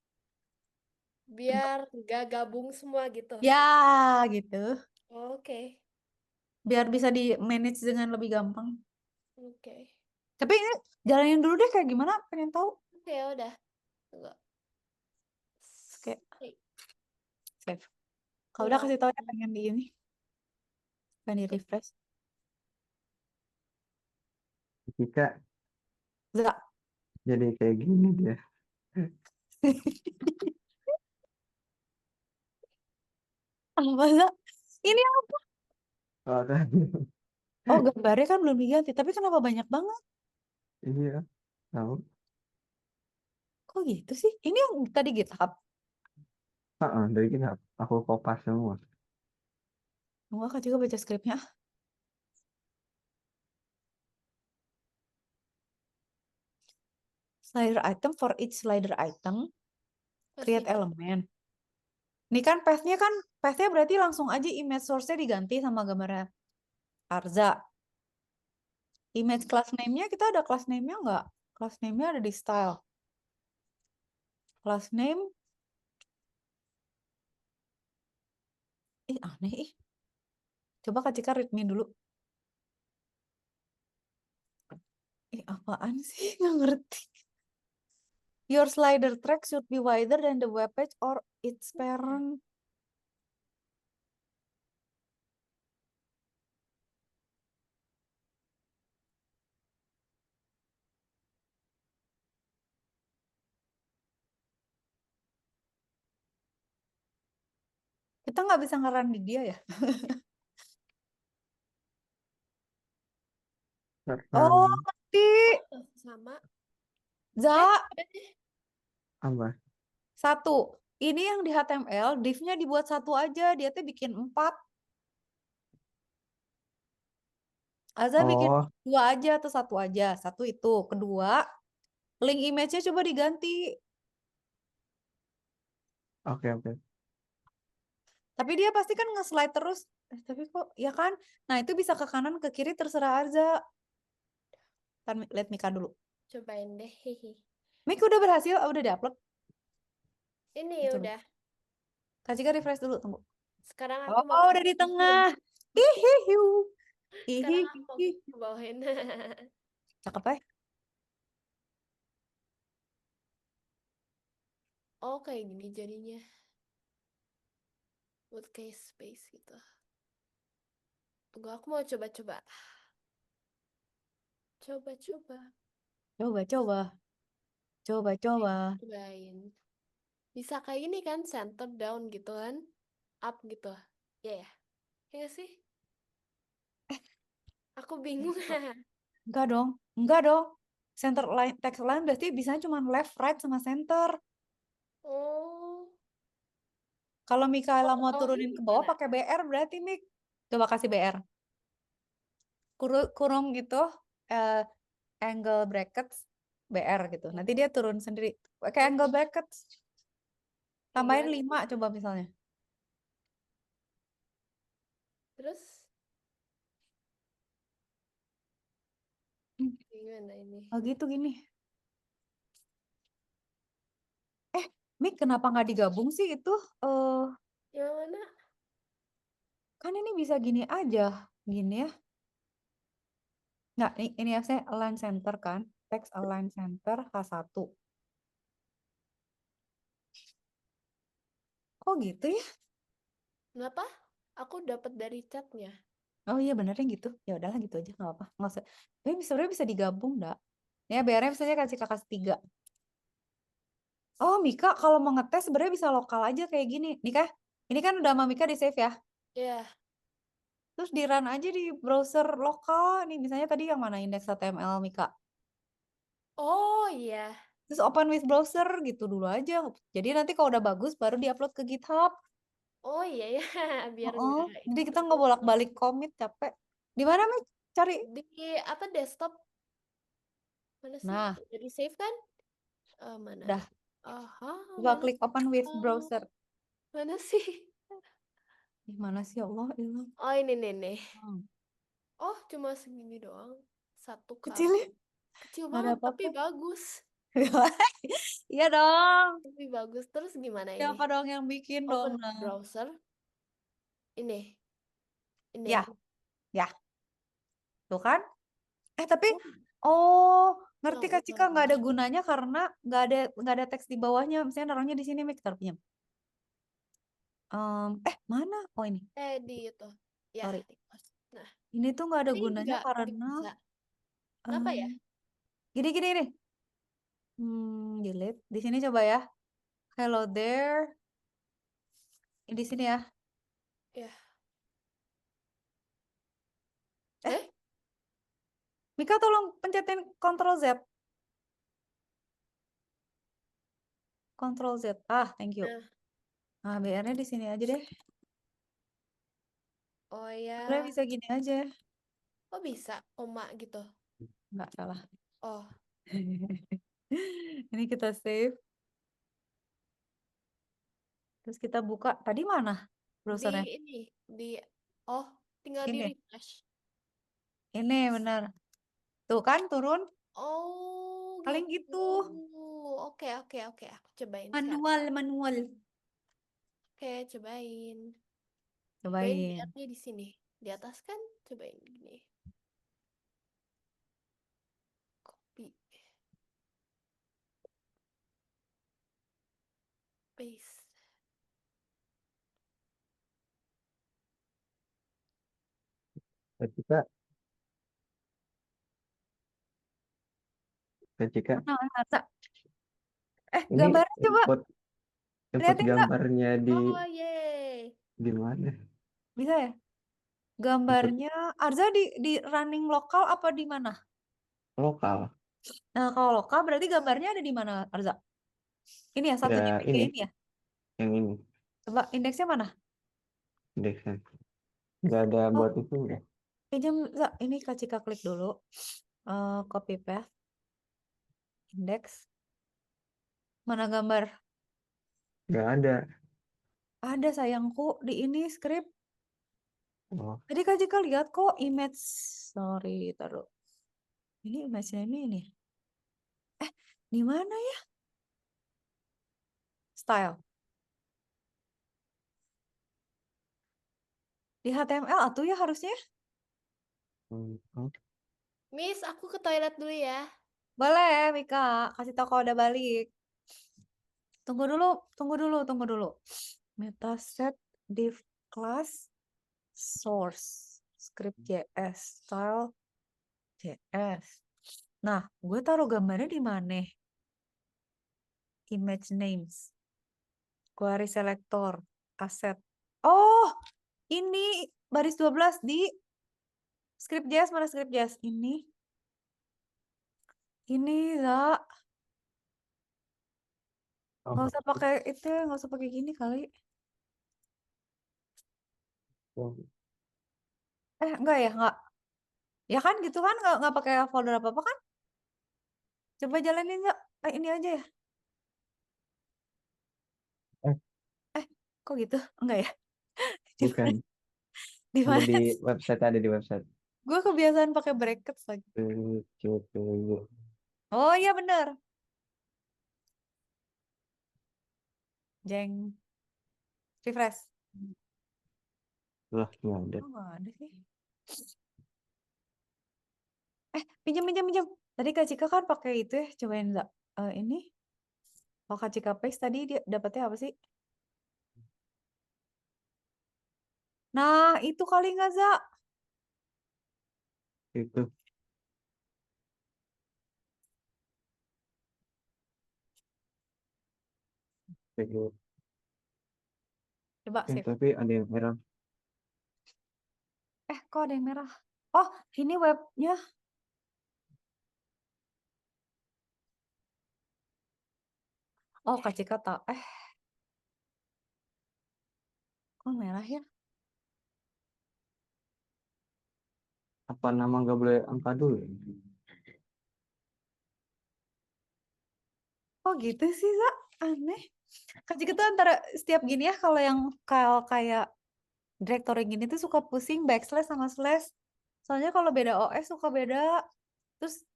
Biar nggak gabung semua gitu. Ya gitu. Oke. biar bisa di manage dengan lebih gampang. Oke. Tapi ini jalanin dulu deh kayak gimana, pengen tahu. Oke, ya udah. Tunggu. Oke, Hey, save. Kalau udah tunggu. kasih tahu ya pengen di ini, pengen di refresh. Jika Za. jadi kayak gini dia. Apa Za? Ini apa? Oh, tadi. Oh, gambarnya kan belum diganti, tapi kenapa banyak banget? Iya, tahu. Kok gitu sih? Ini yang tadi GitHub. Dari kita aku kopas semua. Enggak, Kak juga baca skripnya. Slider item, for each slider item, create Masih. element. Ini kan path-nya berarti langsung aja image source-nya diganti sama gambarnya Arza. Image class name-nya, kita ada class name-nya nggak? Class name-nya ada di style. Class name. Aneh ih. Coba Kak Cika read me dulu. Apaan sih? Nggak ngerti. Your slider track should be wider than the web page or its parent. Kita nggak bisa ngeran di dia ya? Oh, ngerti. Sama. Za, Udah deh. Apa? satu. Ini yang di HTML, div-nya dibuat satu aja. Dia tuh bikin 4. Aza bikin Oh, 2 aja atau 1 aja. 1 itu. Kedua, link image-nya coba diganti. oke. Tapi dia pasti kan nge-slide terus. Tapi kok, ya kan? Nah, itu bisa ke kanan, ke kiri, terserah Arza. Let Mika dulu. Cobain deh. Hehe. Mika udah berhasil, udah di-upload. Ini Itu udah. Kak Cika refresh dulu, tunggu. Sekarang aku mau Oh, udah di tengah. Hihihiu. Sekarang aku Hihihi. ke bawahin. Cakep ya? Oh, kayak gini jadinya. Buat kayak space gitu. Tunggu, aku mau coba-coba. Coba-coba. Coba. Cobain. Bisa kayak gini kan, center down gitu kan. Up gitu. Ya ya. Ya nggak sih? Aku bingung. Enggak dong. Center line, text line berarti bisa cuma left, right, sama center. Oh. Kalau Mikaela mau Bawahnya turunin ke bawah gimana? pakai BR berarti Mik. Coba kasih BR. Kurung gitu, eh, angle brackets, BR gitu. Nanti dia turun sendiri. Pakai angle brackets. Tambahin Gimana? 5 coba misalnya. Terus Hmm, gimana ini? Oh gitu gini. Mik kenapa nggak digabung sih itu? Yang mana? Kan ini bisa gini aja. Gini ya. Nggak, ini ya saya align center kan. Text align center H1. Kok gitu ya? Kenapa? Aku dapat dari chatnya. Oh iya benernya gitu. Ya udahlah gitu aja nggak apa. Nggak usah. Tapi sebenarnya bisa digabung nggak? Ya BR-nya misalnya kasih kakak 3. Oh Mika kalau mau ngetes sebenarnya bisa lokal aja kayak gini. Mika, ini kan udah sama Mika di save ya. Ya. Terus di run aja di browser lokal. Nih misalnya tadi yang mana index HTML Mika. Oh iya. Terus open with browser gitu dulu aja. Jadi nanti kalau udah bagus baru diupload ke GitHub. Oh iya ya. Biar Oh, nggak jadi kita nggak terus bolak-balik commit capek. Di mana Mik? Cari. di apa desktop mana sih? Nah, Jadi save kan? Mana? udah. Aha, Coba mana? klik open with Oh, browser. mana sih? Ih, mana sih ya Allah? Ilah. Oh ini nih. Hmm. Oh cuma segini doang. Satu Kecil KB. ya? Kecil Nggak ada banget tapi apa-apa. bagus. Iya dong. Tapi bagus. Terus gimana ini? Siapa dong yang bikin dong? Open Nah. browser. Ini. Ya, Ya, tuh kan? Tapi Oh, ngerti yang Kak Cika nggak ada utama. gunanya karena nggak ada teks di bawahnya. Misalnya naruhnya di sini, Mik, taruh pinjam. Mana? Oh ini, Di itu. Ya, sorry. request. Nah, Ini tuh nggak ada ini gunanya nggak karena bisa. Kenapa ya? gini. Delete. Di sini coba ya. Hello there. Di sini ya. Ya. Eh. Mika tolong pencetin Ctrl Z. Ctrl Z. Thank you. Nah, BR-nya di sini aja deh. oh ya. Sebenarnya bisa gini aja. Kok bisa koma gitu? Nggak salah. Oh, Ini kita save. Terus kita buka. Tadi mana browsernya? oh, tinggal di Ini. refresh. Ini benar. Tuh kan turun. Oh, Paling gitu. gitu. Oke. Aku cobain sekarang. Manual. Oke, cobain. Cobain. BR-nya di sini. Di atas kan? Cobain gini. Copy. Paste. Kak Cika, Kak Cika, Mana Arsa? ini Gambarnya coba. input Liatin nggak? gambarnya Oh, yeay. di mana? Bisa ya? Input Gambarnya Arza di running lokal apa di mana? lokal. Nah, kalau lokal berarti gambarnya ada di mana, Arza? Ini ya, satu Ya JPG ini, ini ya? yang ini Coba indeksnya mana? indeksnya. Nggak ada Oh, buat itu ya. pinjam, Za. Ini Kak Cika klik dulu. Copy paste. Indeks. Mana gambar? Nggak ada. Ada sayangku di ini script. Oh, Tadi Kak Cika lihat kok image. Sorry, taruh. Ini image-nya ini. Di mana ya? Style. Di HTML atuh ya harusnya. oh. Miss, aku ke toilet dulu ya. Boleh, Mika. Kasih tau kalau udah balik. Tunggu dulu. Metaset div class source script JS style JS. Nah, gue taruh gambarnya di mana? Image names, query selector, asset. Oh, ini baris 12 di script JS. Mana script JS? Ini Za. Nggak usah pakai itu, nggak usah pakai gini kali. Enggak ya, enggak. Ya kan gitu kan, nggak pakai folder apa-apa kan? Coba jalanin Za. Ini aja ya. Kok gitu? Enggak ya? Bukan. Di Ada mana? di website, ada di website. Gue kebiasaan pakai brackets lagi. Coba. Oh iya bener. Jeng. Refresh. Lah, nggak ada. Oh, nggak ada sih. Pinjam. Tadi Kak Cika kan pakai itu ya. Cobain Za. Ini. Kalau Kak Cika paste tadi dia dapetnya apa sih? Nah, itu kali nggak Za? Itu. Coba save. Tapi ada yang error. Kok ada yang merah? Oh, ini webnya. Oh, Kak Cika tak. Kok merah ya? Apa nama nggak boleh angka dulu? Oh gitu sih, Za. Aneh. Kak Cika tuh antara setiap gini ya, kalau yang kayak directory gini tuh suka pusing backslash sama slash. Soalnya kalau beda OS suka beda. Terus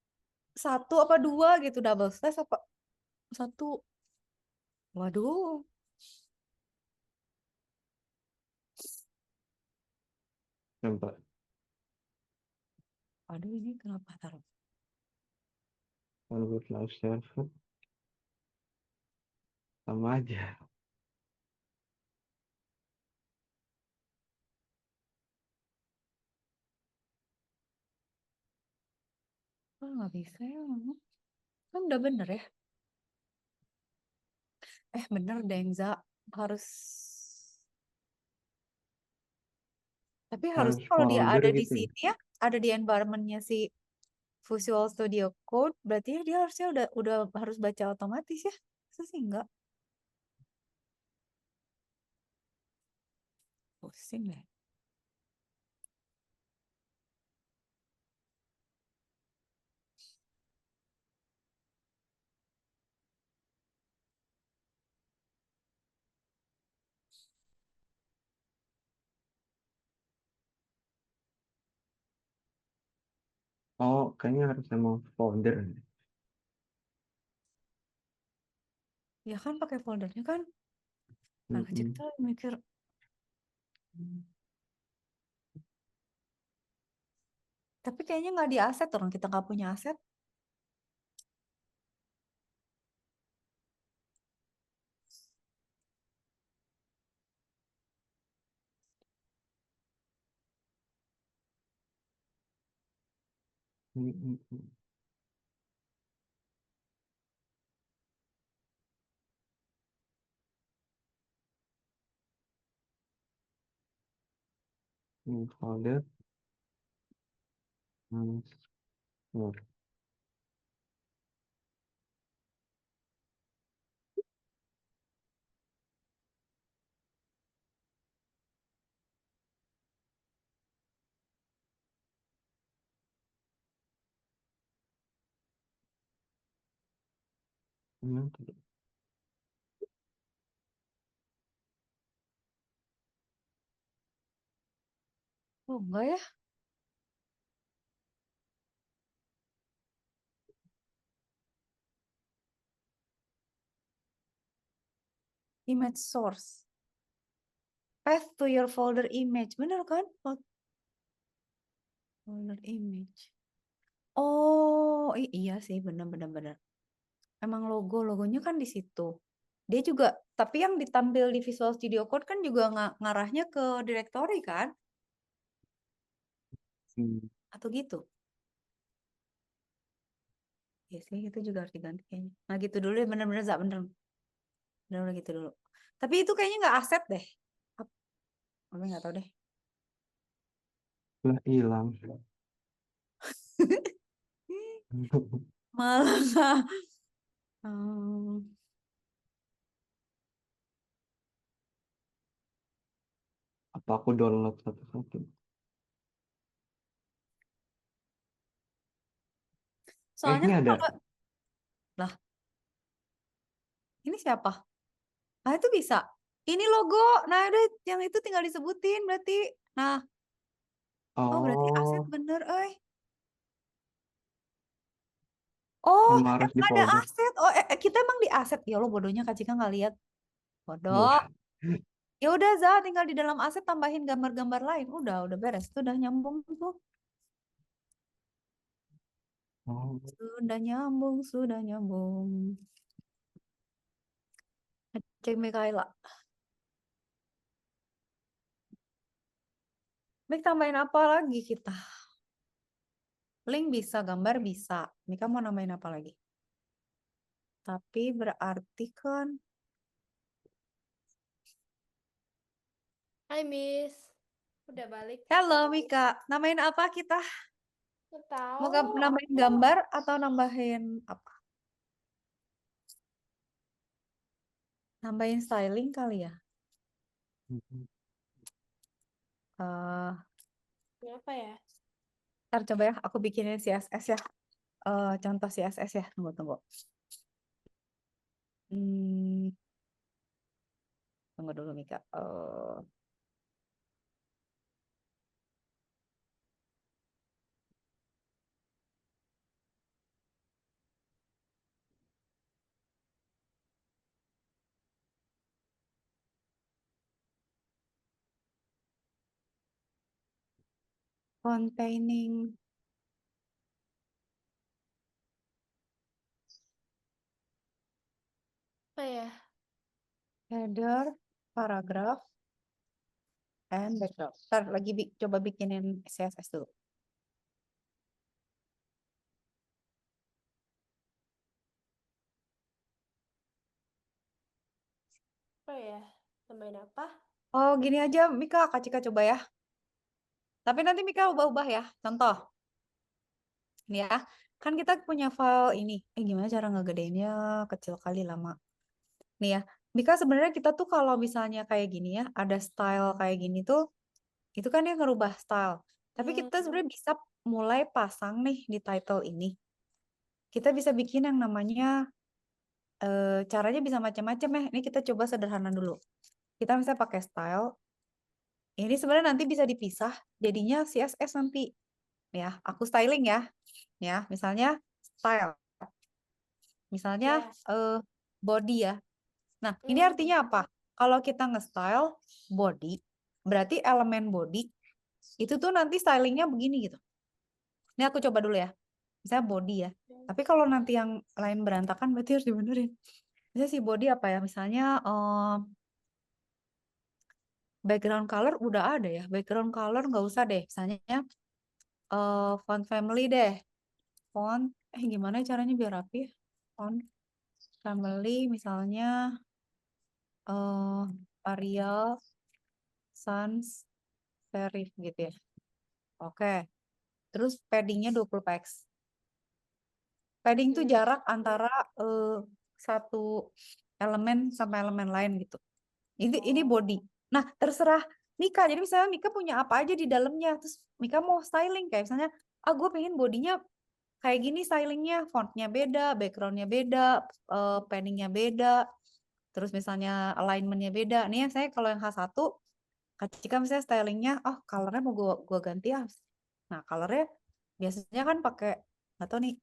satu apa dua gitu, double slash apa satu. Waduh. Nampak. Aduh, ini kenapa taruh? Kalau buat live server sama aja. Oh, nggak bisa ya. Kan udah bener ya. Bener Dengza. Harus. Tapi harusnya Harus kalau dia folder ada di gitu. sini ya, ada di environmentnya si Visual Studio Code, berarti ya dia harusnya udah harus baca otomatis ya. Masa sih enggak? Pusing deh. Oh, kayaknya harus emang folder. Ya kan pakai foldernya kan. Nah, kecil Mm-mm. kita mikir. hmm, Tapi kayaknya nggak di aset, orang kita nggak punya aset. Mm-mm. Folder. Hmm. Nah, ini Oh, enggak ya. Image source. Path to your folder image. Bener kan? Folder image. Oh, iya sih, bener-bener bener. Emang logonya kan di situ. Dia juga, tapi yang ditampil di Visual Studio Code kan juga ngarahnya ke directory kan? hmm. Atau gitu? Ya sih, itu juga harus diganti kayaknya. Nah gitu dulu ya, bener-bener Zak, bener. Bener-bener gitu dulu. Tapi itu kayaknya nggak aset deh. Tapi nggak tahu deh. Lah hilang. Malah. Hmm. Apa aku download satu-satu? Soalnya Ini kan ada. kalau, lah, ini siapa? Ah, itu bisa. Ini logo. Nah, udah yang itu tinggal disebutin berarti. Nah, oh berarti aset Oh, bener, Oh, emang harus emang di ada folder. aset. Oh, kita emang di aset. Ya Allah, bodohnya Kak Cika nggak lihat. Bodoh. Wah. Ya udah, Za, tinggal di dalam aset tambahin gambar-gambar lain. Udah beres. Itu udah nyambung tuh. Oh, Sudah nyambung, sudah nyambung. Cek Mikaela. Mik tambahin apa lagi kita? Link bisa, gambar bisa. Mika mau nambahin apa lagi? Tapi berarti kan. Hai Miss, udah balik? Halo Mika, namain apa kita? Nggak Mau tahu. nambahin gambar atau nambahin apa? Nambahin styling kali ya? Eh, Kenapa ya? Ntar coba ya, aku bikinin CSS ya. Contoh CSS ya. Tunggu. Hmm, tunggu dulu Mika. Containing Apa ya? Header, paragraph, and background. Ntar lagi coba bikinin CSS dulu. Apa ya? Tambahin apa? Oh, gini aja, Mika, Kak Cika coba ya. Tapi nanti Mika ubah-ubah ya. Contoh, ini ya. Kan kita punya file ini. Gimana cara ngegedeinnya? Kecil kali lama. Nih ya. Mika sebenarnya kita tuh kalau misalnya kayak gini ya, ada style kayak gini tuh, itu kan dia ngerubah style. Tapi kita sebenarnya bisa mulai pasang nih di title ini. Kita bisa bikin yang namanya, caranya bisa macam-macam ya. Ini kita coba sederhana dulu. Kita misalnya pakai style. Ini sebenarnya nanti bisa dipisah, jadinya CSS nanti. Ya, aku styling ya. Ya, misalnya style. Misalnya body ya. Nah, ini artinya apa? Kalau kita nge-style body, berarti elemen body itu tuh nanti stylingnya begini gitu. Ini aku coba dulu ya. Misalnya body ya. Tapi kalau nanti yang lain berantakan berarti harus dibenerin. Misalnya si body apa ya? Misalnya background color udah ada ya. Background color nggak usah deh. Misalnya font family deh. Font, gimana caranya biar rapi? Font family misalnya Arial Sans Serif gitu ya. Oke. Terus paddingnya 20 px. Padding tuh jarak antara satu elemen sama elemen lain gitu. Ini body. Nah, terserah Mika. Jadi misalnya Mika punya apa aja di dalamnya. Terus Mika mau styling kayak misalnya, gue pengen bodinya kayak gini stylingnya, fontnya beda, backgroundnya beda, paddingnya beda, terus misalnya alignmentnya beda. Nih ya, saya kalau yang H1, ketika misalnya stylingnya, colornya mau gua ganti ya. Nah, colornya biasanya kan pakai, nggak tahu nih,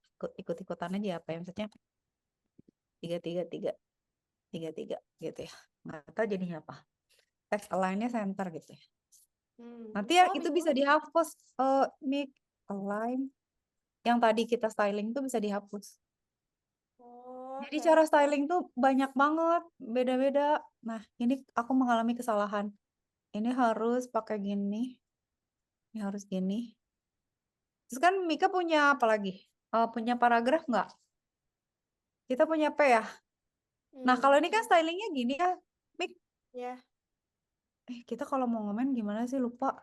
ikut-ikutan aja apa ya, maksudnya 3-3-3, 3-3 gitu ya. Nggak tahu jadinya apa. Text align-nya center gitu ya. Nanti ya itu bisa dihapus, make align. Yang tadi kita styling tuh bisa dihapus. Jadi cara styling tuh banyak banget, beda-beda. Nah, ini aku mengalami kesalahan. Ini harus pakai gini. Ini harus gini. Terus kan Mika punya apa lagi? Punya paragraf nggak? Kita punya P ya. Nah, kalau ini kan stylingnya gini ya, Mik. Ya. Kita kalau mau ngomen gimana sih, lupa.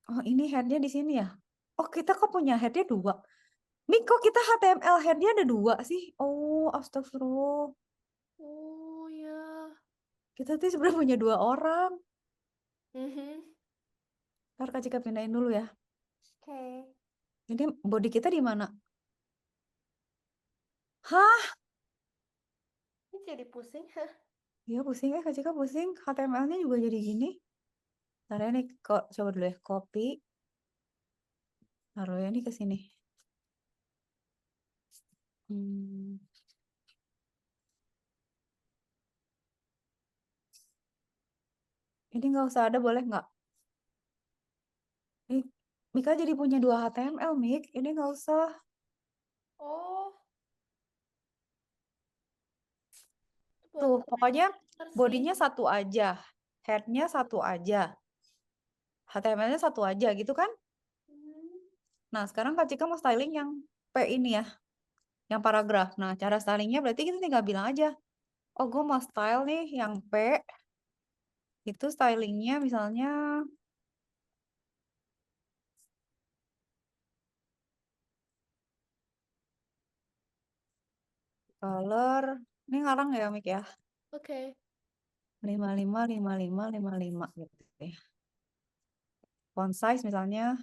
Oh, ini headnya di sini ya. Oh, kita kok punya headnya 2. Mik, kok kita HTML headnya ada 2 sih? Oh, astagfirullah. Oh ya. Kita tuh sebenarnya punya 2 orang. Ntar Kak Cika pindahin dulu ya. Oke. Ini body kita di mana? Hah? Ini jadi pusing. Iya pusing ya, Kak Cika pusing. HTML-nya juga jadi gini. Ntar ya nih, coba dulu ya. Copy. Taruh ya nih ke sini. Ini nggak usah ada, boleh nggak? Ini Mika jadi punya 2 HTML, Mik. Ini nggak usah. Oh. Tuh, pokoknya bodinya sih. satu aja. Head-nya satu aja. HTML-nya satu aja gitu kan? Nah, sekarang Kak Cika mau styling yang P ini ya. Yang paragraf. Nah, cara stylingnya berarti kita tinggal bilang aja. Oh, gue mau style nih yang P. Itu stylingnya misalnya color. Ini ngarang ya, Mik ya. Oke. 55, 55, 55 gitu ya. Font size misalnya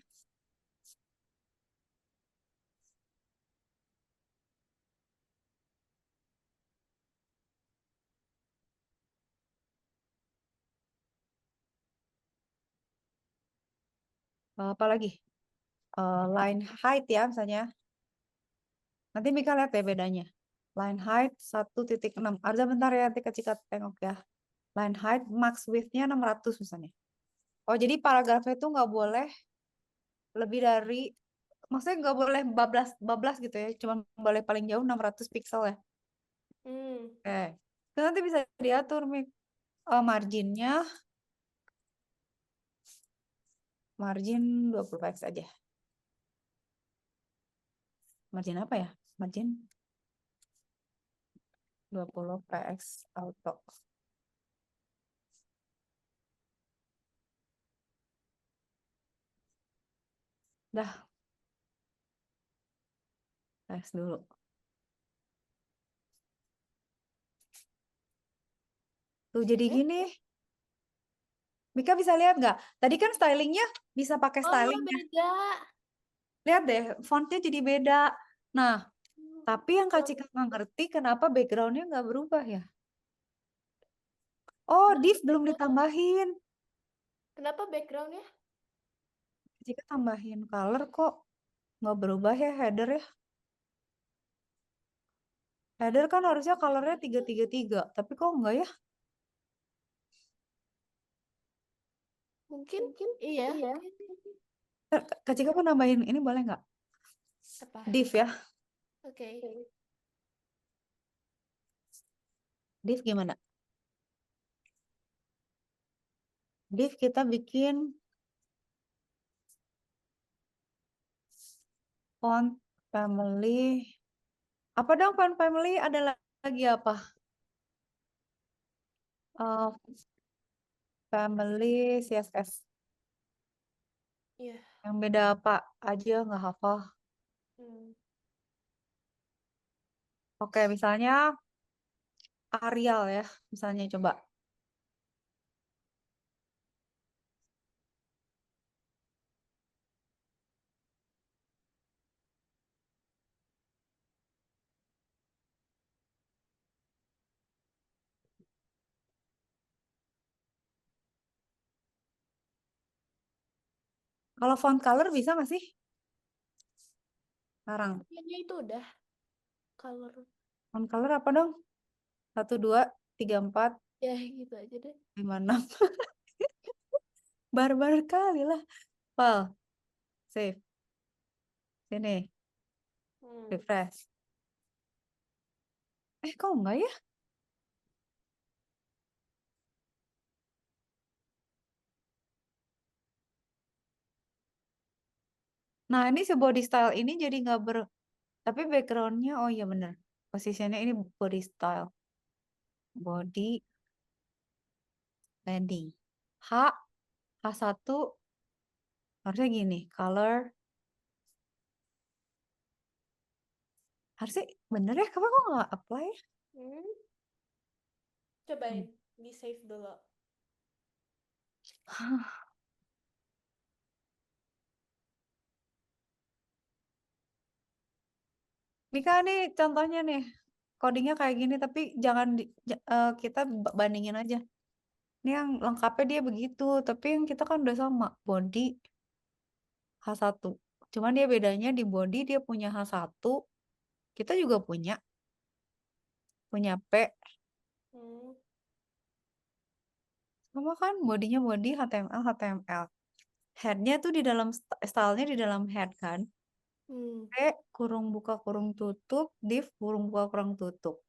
apa lagi? Line height ya misalnya. Nanti Mika lihat ya bedanya. Line height 1.6. Ada bentar ya, nanti Kak tengok ya. Line height max width-nya 600 misalnya. Oh, jadi paragrafnya itu nggak boleh lebih dari maksudnya nggak boleh bablas gitu ya, cuma boleh paling jauh 600 pixel ya. Oke. Itu nanti bisa diatur Mik. Marginnya margin 20 px aja. Margin apa ya? Margin 20 px auto. Dah, tes dulu. Tuh jadi gini. Mika bisa lihat nggak? Tadi kan stylingnya bisa pakai Oh, styling ya. beda. Lihat deh, fontnya jadi beda. Nah, tapi yang Kak Belum- Cika nggak ngerti kenapa backgroundnya nggak berubah ya? Oh, div belum ditambahin. Kenapa backgroundnya? Kak Cika tambahin color kok nggak berubah ya header ya? Header kan harusnya colornya 333, tapi kok enggak ya? Mungkin iya. Kak Cika mau nambahin ini boleh nggak? Apa? Div ya. Oke. Div gimana? Div kita bikin font family. Apa dong font family? Ada lagi apa? Family CSS. Iya. Yang beda apa aja nggak hafal. Oke, misalnya Arial ya. Misalnya coba. Kalau font color bisa nggak sih? Sekarang. Kayaknya itu udah color. Font color apa dong? 1, 2, 3, 4, Ya, gitu aja deh. 5, 6. Barbar kali lah. File. Save. Sini. Refresh. Kok enggak ya? Nah, ini si body style ini jadi nggak tapi backgroundnya, oh iya bener. Posisinya ini body style. Body landing. H1 harusnya gini. Color. Harusnya bener ya? Kenapa kok nggak apply ya? Cobain di save dulu. Mika nih contohnya nih. Codingnya kayak gini, tapi jangan kita bandingin aja. Ini yang lengkapnya dia begitu, tapi yang kita kan udah sama. Body H1. Cuman dia bedanya di body dia punya H1. Kita juga punya P. Sama kan bodinya body HTML HTML. Headnya tuh di dalam stylenya di dalam head kan. P kurung buka kurung tutup, div kurung buka kurung tutup.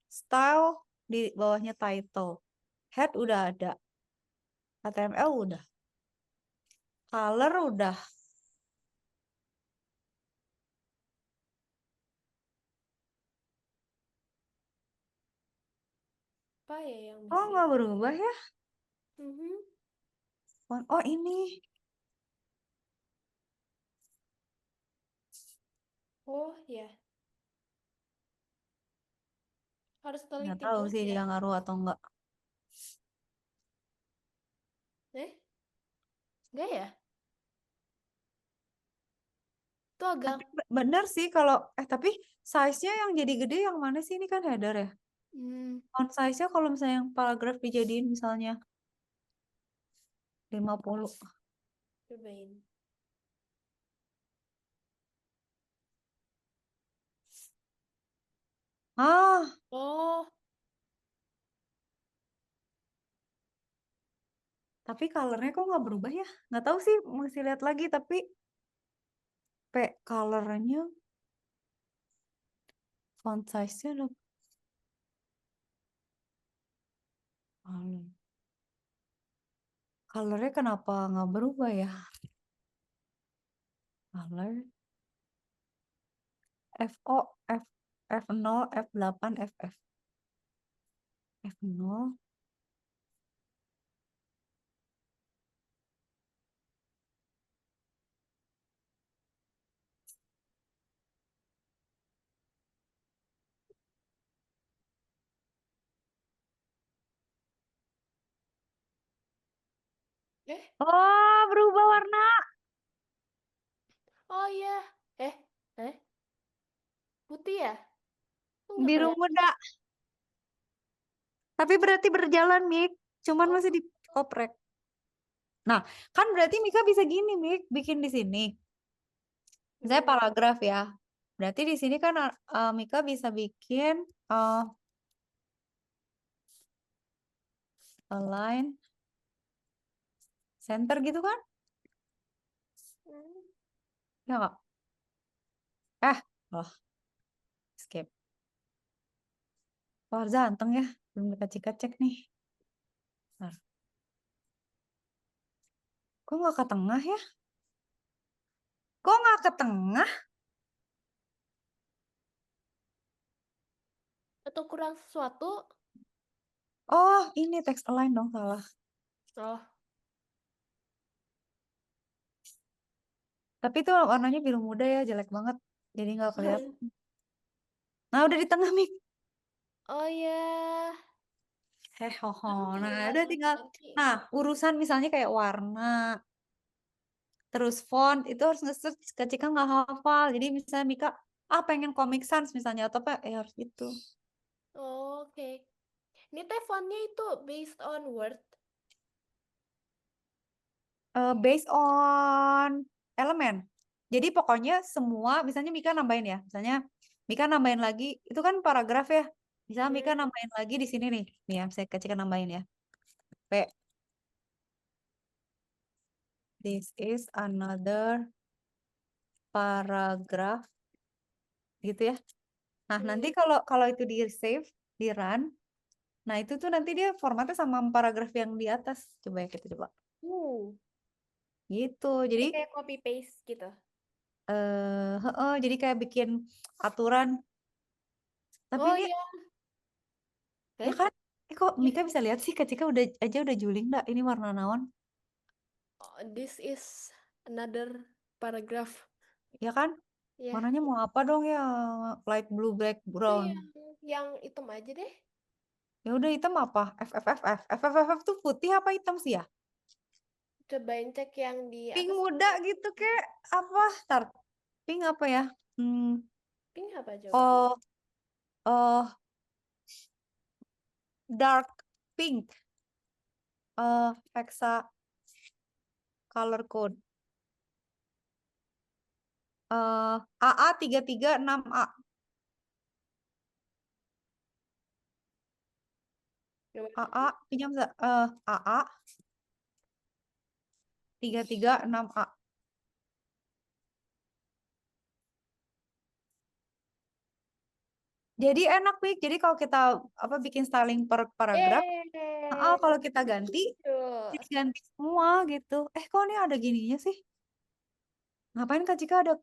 Style di bawahnya title. Head udah ada. HTML udah. Color udah. Apa ya yang Oh, nggak berubah ya? Oh, ini. Oh, ya. Harus Nggak teliti tahu banget sih ya. dia ngaruh atau enggak. Enggak ya? Itu agak Tapi bener sih kalau tapi size-nya yang jadi gede yang mana sih? Ini kan header ya. Font size-nya kalau misalnya yang paragraf dijadiin misalnya 50. cobain. Oh, Tapi colornya kok nggak berubah ya? Nggak tahu sih, masih lihat lagi. Tapi colornya, font size-nya ada color. Colornya kenapa nggak berubah ya? Color FO, F0, F8, FF. F0. Eh, Oh, berubah warna. oh iya. Eh, putih ya? Kok nggak Biru kelihatan? muda. Tapi berarti berjalan, Mik. Cuman Oh, masih dioprek. Nah, kan berarti Mika bisa gini, Mik. Bikin di sini. Misalnya gimana? paragraf ya. Berarti di sini kan Mika bisa bikin align center gitu kan? Hmm. Ya nggak? Oh, skip. Wah, ganteng ya. Belum dikacik-kacik nih. Bentar. Kok nggak ke tengah ya? Kok nggak ke tengah? Atau kurang sesuatu? Oh, ini text align dong, salah. Oh, Tapi itu warnanya biru muda ya, jelek banget. Jadi nggak kelihatan. Nah, udah di tengah, Mik. oh ya. Hehoho. Aku Nah, tinggal udah tinggal. ganti. Nah, urusan misalnya kayak warna, terus font, itu harus nge-search ketika nggak hafal. Jadi misalnya Mika, pengen Comic Sans misalnya, atau apa, harus gitu. Oh, oke. Ini teleponnya itu based on Word. Based on elemen. Jadi pokoknya semua, misalnya Mika nambahin ya, misalnya Mika nambahin lagi, itu kan paragraf ya. Misalnya Mika Hmm. nambahin lagi di sini nih, ya, saya kecilkan nambahin ya. P. This is another paragraph, gitu ya. Nah, nanti kalau kalau itu di save, di run, nah itu tuh nanti dia formatnya sama paragraf yang di atas. Coba ya kita coba. Uh, Gitu. Jadi Ini kayak copy paste gitu. jadi kayak bikin aturan. Tapi Oh ini iya. ya Eh? kan? Kok Yes. Mika bisa lihat sih ketika udah juling dah ini warna naon? Oh, this is another paragraph. Ya kan? Ya. Warnanya mau apa dong ya? Light blue, black, Itu brown. yang hitam aja deh. Ya udah hitam apa? FFFF tuh putih apa hitam sih ya? Cobain cek yang di Pink atas. muda gitu kayak apa? Tar, pink apa ya? Pink apa coba? Oh, oh, dark pink. Hexa color code. AA 336A. Coba. AA pinjam AA 336A. Jadi enak, Pik. Jadi kalau kita bikin styling per paragraf, Yeay. kalau kita ganti, Tuh. ganti semua gitu. Kok ini ada gininya sih? Ngapain Kak Cika ada?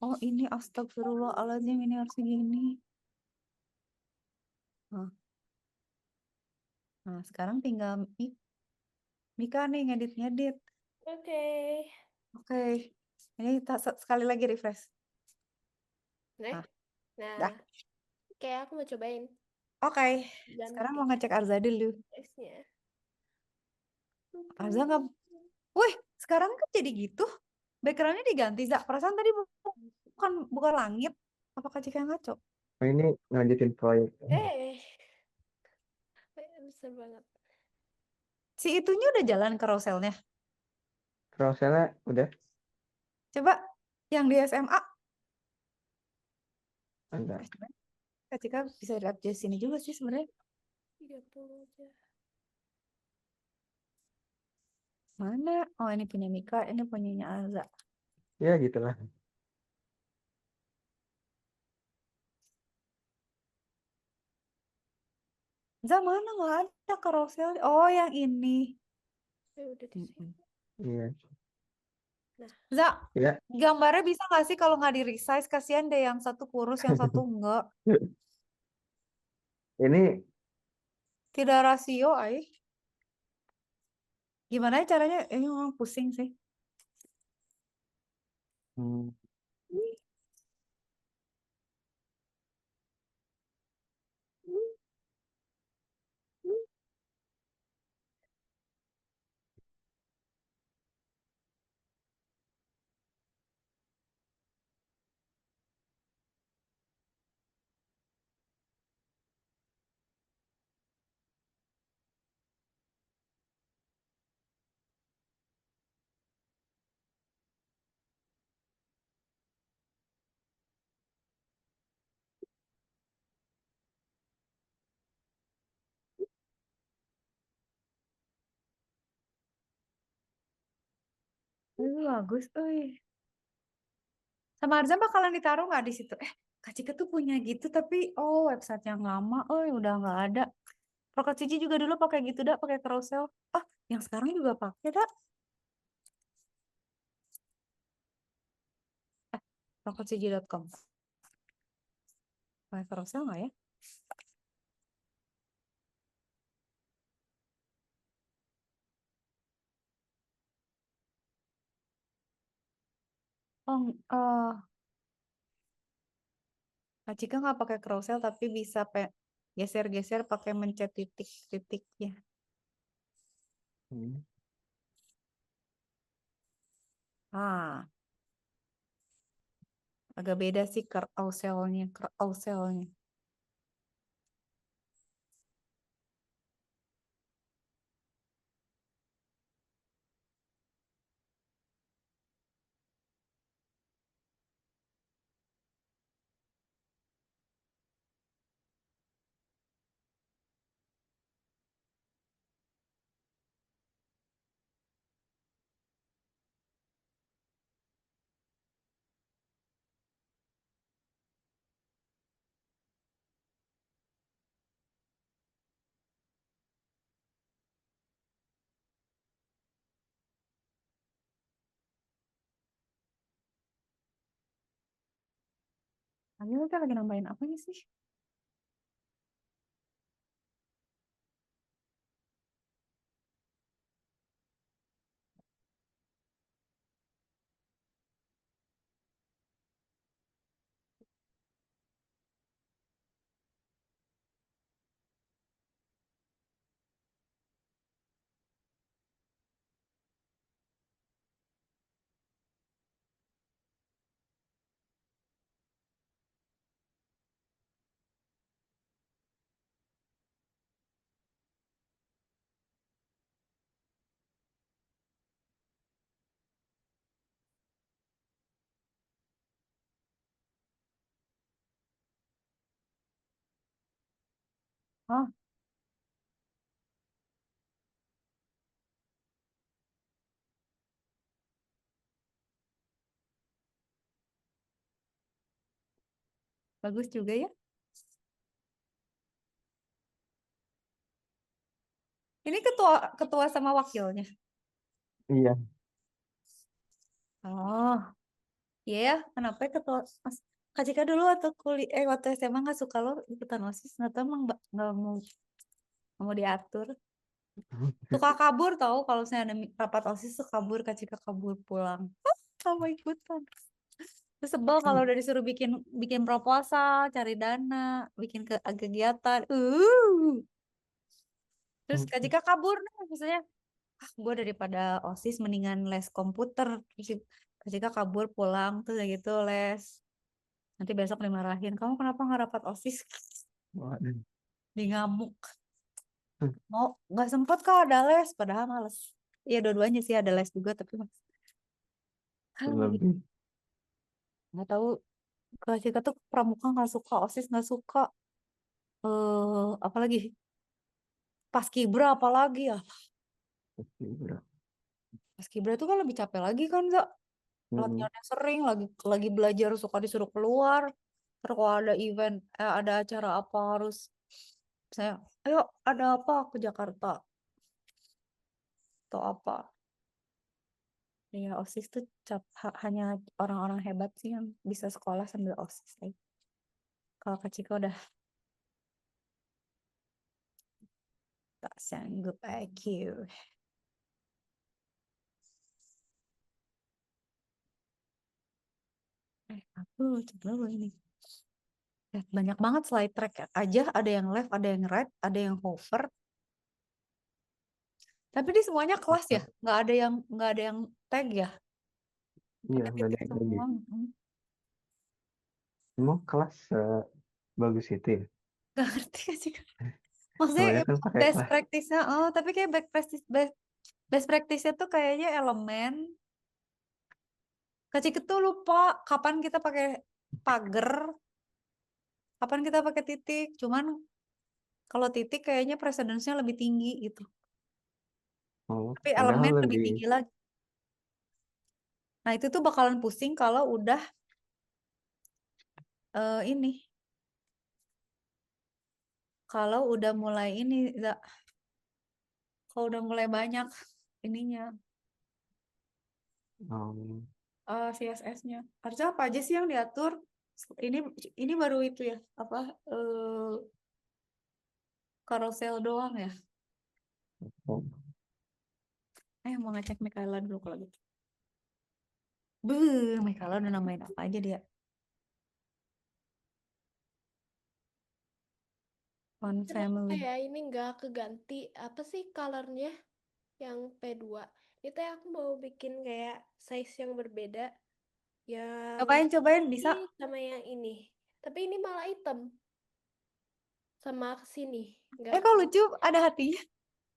Oh, ini astagfirullahaladzim, ini harus gini. Nah, sekarang tinggal Mika nih ngedit-ngedit. Oke. Oke. Ini sekali lagi refresh. Nih. Nah, Nah, dah. oke, aku mau cobain Oke. Sekarang ganti mau ngecek Arza dulu. teksnya. Arza nggak. Wih, sekarang kan jadi gitu. Backgroundnya diganti, Za. Perasaan tadi bukan langit. Apakah Cika yang ngaco? Oh, ini ngajutin proyek. Besar banget. Si itunya udah jalan carouselnya. Carouselnya udah Coba yang di SMA. ada. Kak Cika bisa lihat di sini juga sih sebenarnya. 30 aja. Mana? Oh, ini punya Mika, ini punyanya Aza. Ya gitulah. Za mana nggak ada karosel? Oh, yang ini. Udah di sini. Mm-mm. Iya. Za, Ya. gambarnya bisa nggak sih kalau nggak di resize? Kasihan deh yang satu kurus, yang satu enggak. Ini Tidak rasio, ay. Gimana ya caranya? Ini orang pusing sih. hmm, Ini bagus, sama Arza bakalan ditaruh nggak di situ? Kak Cika tuh punya gitu, tapi website yang lama, udah nggak ada. Kalau Kak Cici juga dulu pakai gitu, dah, pakai carousel. Ah, yang sekarang juga pakai, dah. Rokocici.com. Pakai carousel nggak ya? Oh, Kak Cika nggak pakai carousel, tapi bisa geser-geser pakai mencet titik-titiknya. hmm. Ah, agak beda sih carouselnya. Ayo, kita lagi nambahin apanya sih? Oh, bagus juga ya. Ini ketua sama wakilnya. Iya. Oh, iya ya. Kenapa ya ketua? Kak Cika dulu waktu SMA nggak suka lo ikutan OSIS, nggak tahu emang nggak mau diatur. Suka kabur tahu kalau saya ada rapat OSIS tuh kabur, Kak Cika kabur pulang. Sama ikutan. Terus sebel kalau udah disuruh bikin bikin proposal, cari dana, bikin kegiatan. Terus Kak Cika kabur nih, misalnya, gue daripada OSIS mendingan les komputer. Terus Kak Cika kabur pulang, terus udah gitu les. Nanti besok dimarahin, kamu kenapa nggak rapat OSIS? Waduh. Di ngamuk. Mau nggak sempet kak ada les, padahal males. Iya dua-duanya sih ada les juga tapi Lebih. nggak tahu. Kak Cika tuh pramuka nggak suka, OSIS nggak suka. Apalagi Paskibra apalagi ya. Pasti berat. Paskibra tuh kan lebih capek lagi kan, Za. Mm-mm. Latihannya sering, lagi belajar suka disuruh keluar. Terus kalau ada event, ada acara apa harus saya, ayo ada apa ke Jakarta atau apa. Ya OSIS tuh hanya orang-orang hebat sih yang bisa sekolah sambil OSIS. Kalau Kak Cika udah tak sanggup IQ. Aku coba dulu ini. Lihat, banyak banget slide track aja, ada yang left, ada yang right, ada yang hover. Tapi di semuanya kelas ya, nggak ada yang tag ya. Iya, Pakai nggak ada titik yang lagi. semua. Emang kelas bagus itu ya? Gak ngerti Kak Cika. Maksudnya Kebanyakan emang pakai best kelas. practice-nya, tapi kayak best practice-nya tuh kayaknya elemen. Kak Cika tuh lupa kapan kita pakai pagar, kapan kita pakai titik. Cuman kalau titik kayaknya precedence-nya lebih tinggi gitu. Oh, Tapi padahal elemen lebih lebih tinggi lagi. Nah, itu tuh bakalan pusing kalau udah ini. Kalau udah mulai ini, kalau udah mulai banyak ininya, um, CSS-nya. Harusnya apa aja sih yang diatur? Ini ini baru itu ya, apa carousel doang ya? oh, Mau ngecek Michaela dulu kalau gitu. Beuh, Michaela udah namain apa aja dia? Font Kenapa family. ya ini nggak keganti apa sih colornya yang P2? Ini teh aku mau bikin kayak size yang berbeda yang Cobain bisa. ini sama yang ini. Tapi ini malah hitam sama kesini. Nggak Kok lucu, ada hatinya.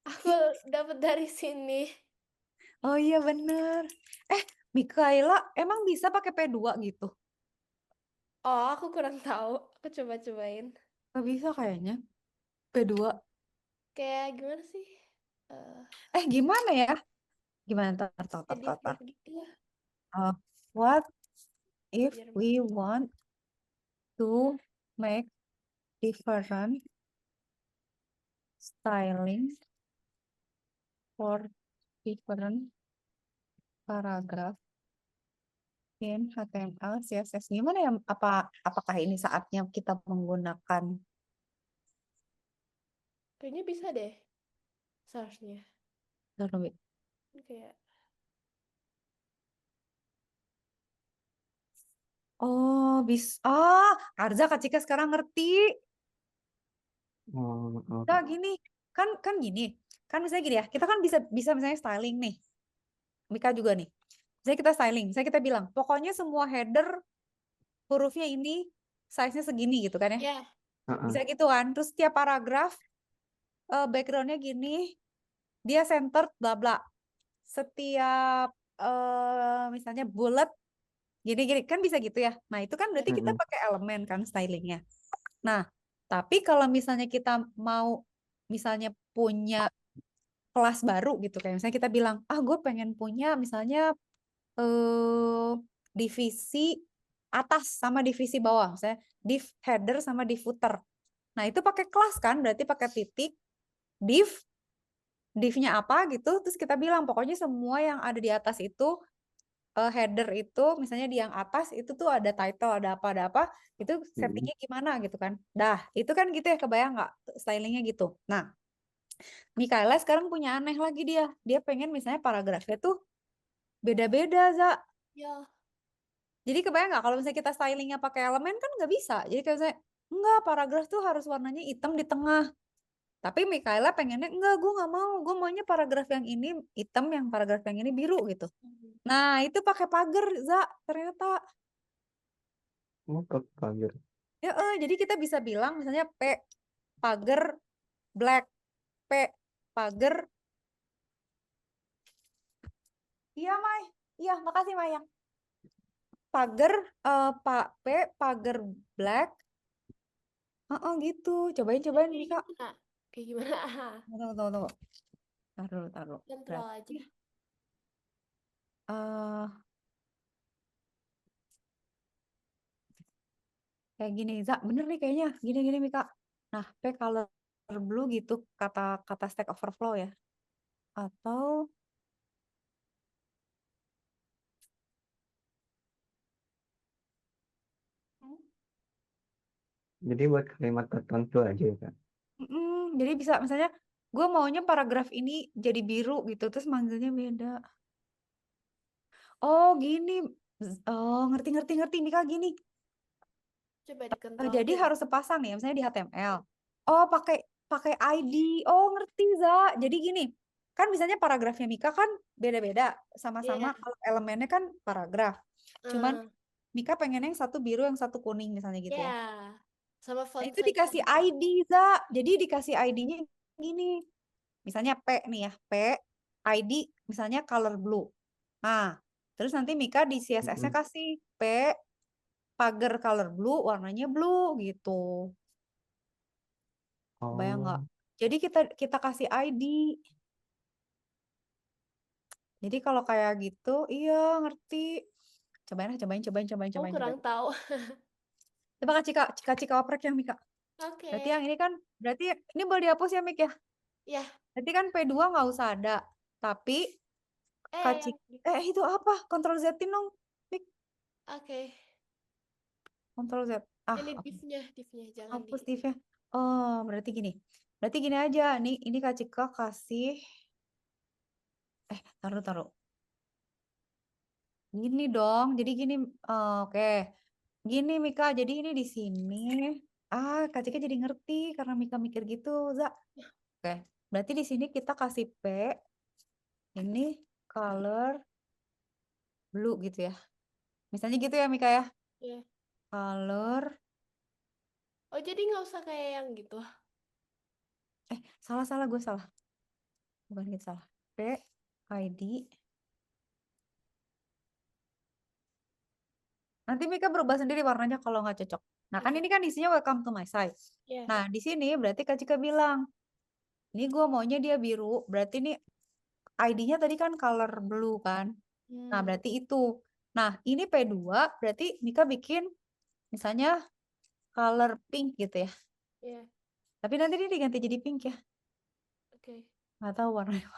aku dapat dari sini. Oh iya bener. Michaela emang bisa pakai P2 gitu? Oh, aku kurang tahu. Aku coba-cobain. Gak bisa kayaknya. P2. Kayak gimana sih? Eh, Gimana ya? Gimana? Tar. edit gitu ya. What if Biar we want to make different styling for different paragraph in HTML, CSS? Gimana ya? Apakah ini saatnya kita menggunakan? kayaknya bisa deh seharusnya. Bentar, Kayak Oh, bisa. Arza Kak Cika sekarang ngerti. oh, Nah, gini, kan gini. Kan misalnya gini ya, kita kan bisa bisa misalnya styling nih. Mika juga nih. Misalnya kita styling, misalnya kita bilang, pokoknya semua header hurufnya ini size-nya segini gitu kan ya. ya, Bisa gitu kan. Terus tiap paragraf background-nya gini, dia centered bla bla. Setiap misalnya bullet gini-gini kan bisa gitu ya. Nah, itu kan berarti kita mm-mm. pakai elemen kan stylingnya. Nah, tapi kalau misalnya kita mau misalnya punya kelas baru gitu kayak misalnya kita bilang, gue pengen punya misalnya divisi atas sama divisi bawah, misalnya div header sama div footer. Nah, itu pakai kelas kan, berarti pakai titik divnya apa gitu, terus kita bilang pokoknya semua yang ada di atas itu header itu misalnya di yang atas itu tuh ada title, ada apa, itu settingnya gimana gitu kan. Dah, itu kan gitu ya, kebayang nggak stylingnya gitu. Nah, Mikaela sekarang punya aneh lagi dia. Dia pengen misalnya paragrafnya tuh beda-beda, Za. ya. Jadi kebayang nggak kalau misalnya kita stylingnya pakai elemen kan nggak bisa. Jadi kayak misalnya, enggak, paragraf tuh harus warnanya hitam di tengah. Tapi Mikaela pengennya, enggak, gue nggak mau. Gue maunya paragraf yang ini hitam, yang paragraf yang ini biru gitu. Nah, itu pakai pagar, Za, ternyata. Oh, pagar. Ya, jadi kita bisa bilang misalnya P pagar black, P pagar. Iya, Mai. Iya, makasih, Mayang. Pagar Pak P pagar black. Gitu. Cobain Kayak Mika. gimana? Kayak gimana? Tunggu. Taruh. Kontrol Berarti aja. eh kayak gini, Za, bener nih kayaknya, gini Mika. Nah, P color blue gitu, kata kata Stack Overflow ya. Atau Jadi buat kalimat tertentu aja ya, Kak. jadi bisa misalnya gue maunya paragraf ini jadi biru gitu, terus manggilnya beda. Oh gini, oh ngerti Mika gini. Coba Jadi dikentalin. harus sepasang nih, misalnya di HTML. Oh pakai pakai ID. Oh ngerti Za. Jadi gini, kan misalnya paragrafnya Mika kan beda-beda, sama-sama Iya. kalau elemennya kan paragraf. Cuman eh, Mika pengennya yang satu biru, yang satu kuning misalnya gitu ya. ya. Sama Nah, font itu size dikasih juga. ID, Za. Jadi dikasih ID-nya gini. Misalnya P nih ya, P ID misalnya color blue. Nah, terus nanti Mika di CSS-nya Mm-mm. kasih P pagar color blue, warnanya blue gitu. Bayang nggak? Oh, Jadi kita kita kasih ID. Jadi kalau kayak gitu, iya ngerti. Cobain lah, Aku kurang cobain. tahu. Coba Kak Cika oprek yang Mika. Berarti Oke. yang ini kan, berarti ini boleh dihapus ya Mik ya? Ya. Berarti kan P2 nggak usah ada. Tapi Yang Kacik, itu apa? Ctrl Z dong. Mik, oke. Ctrl Z. Ini Oke. divnya jangan di Hapus div-nya. Oh, berarti gini. Berarti gini aja. Ini Kak Cika kasih, taruh. Gini dong. Jadi gini, oke. Gini Mika, jadi ini di sini. Kak Cika jadi ngerti karena Mika mikir gitu, Za. Oke. Berarti di sini kita kasih P, ini color blue gitu ya. Misalnya gitu ya Mika ya. ya. Color, Oh, jadi nggak usah kayak yang gitu. salah gue salah. Bukan gitu salah. P, ID. Nanti Mika berubah sendiri warnanya kalau nggak cocok. Nah kan Oke. ini kan isinya welcome to my site. Ya. Nah di sini berarti Kak Cika bilang, ini gue maunya dia biru. Berarti ini ID-nya tadi kan color blue kan. Nah Hmm. berarti itu. Nah ini P2 berarti Mika bikin misalnya color pink gitu ya. Ya. Tapi nanti ini diganti jadi pink ya. Oke. Nggak tahu warnanya.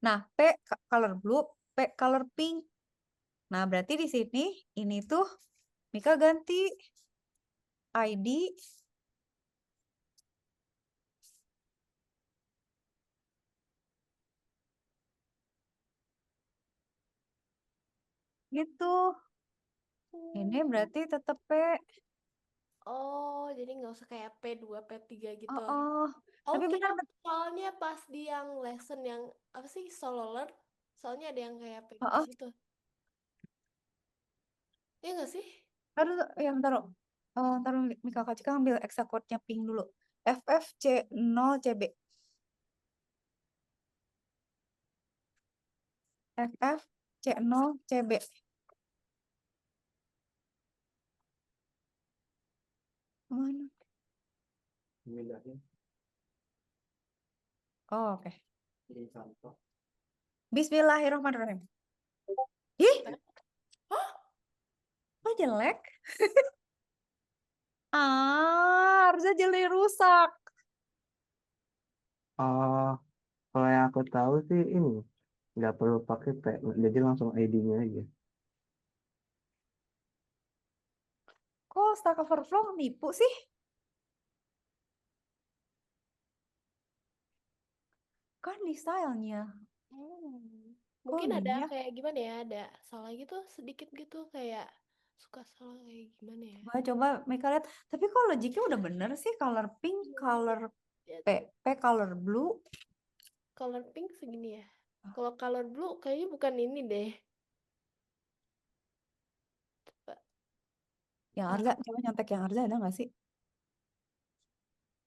Nah P color blue, P color pink. Nah berarti di sini ini tuh Mika ganti ID gitu. Ini berarti tetep P. Oh, jadi nggak usah kayak P2, P3 gitu. Oh, oh. Oh, Tapi kira benar soalnya pas di yang lesson yang apa sih solo learn, soalnya ada yang kayak oh, P2 oh. gitu. Iya nggak sih? Taruh, yang taruh. Taruh Mika Kak Cika ambil hexa code-nya ping dulu. FFC0CB. FFC0CB. Mana? bedanya Oh, oke. di contoh. Bismillahirrahmanirrahim. Ih, kok jelek? Harusnya jelek rusak. Oh, kalau yang aku tahu sih ini nggak perlu pakai P, jadi langsung ID-nya aja. Kok Stack Overflow nipu sih? Kan di stylenya. Hmm. Kok Mungkin ada gini ya? kayak gimana ya, ada salah gitu sedikit gitu kayak suka salah kayak gimana ya? Coba Mika lihat. Tapi kok logiknya udah bener sih. Color pink, color Ya, P color blue. color pink segini ya. Kalau color blue kayaknya bukan ini deh. Coba. Yang Ah, Arza, coba nyontek yang Arza ada nggak sih?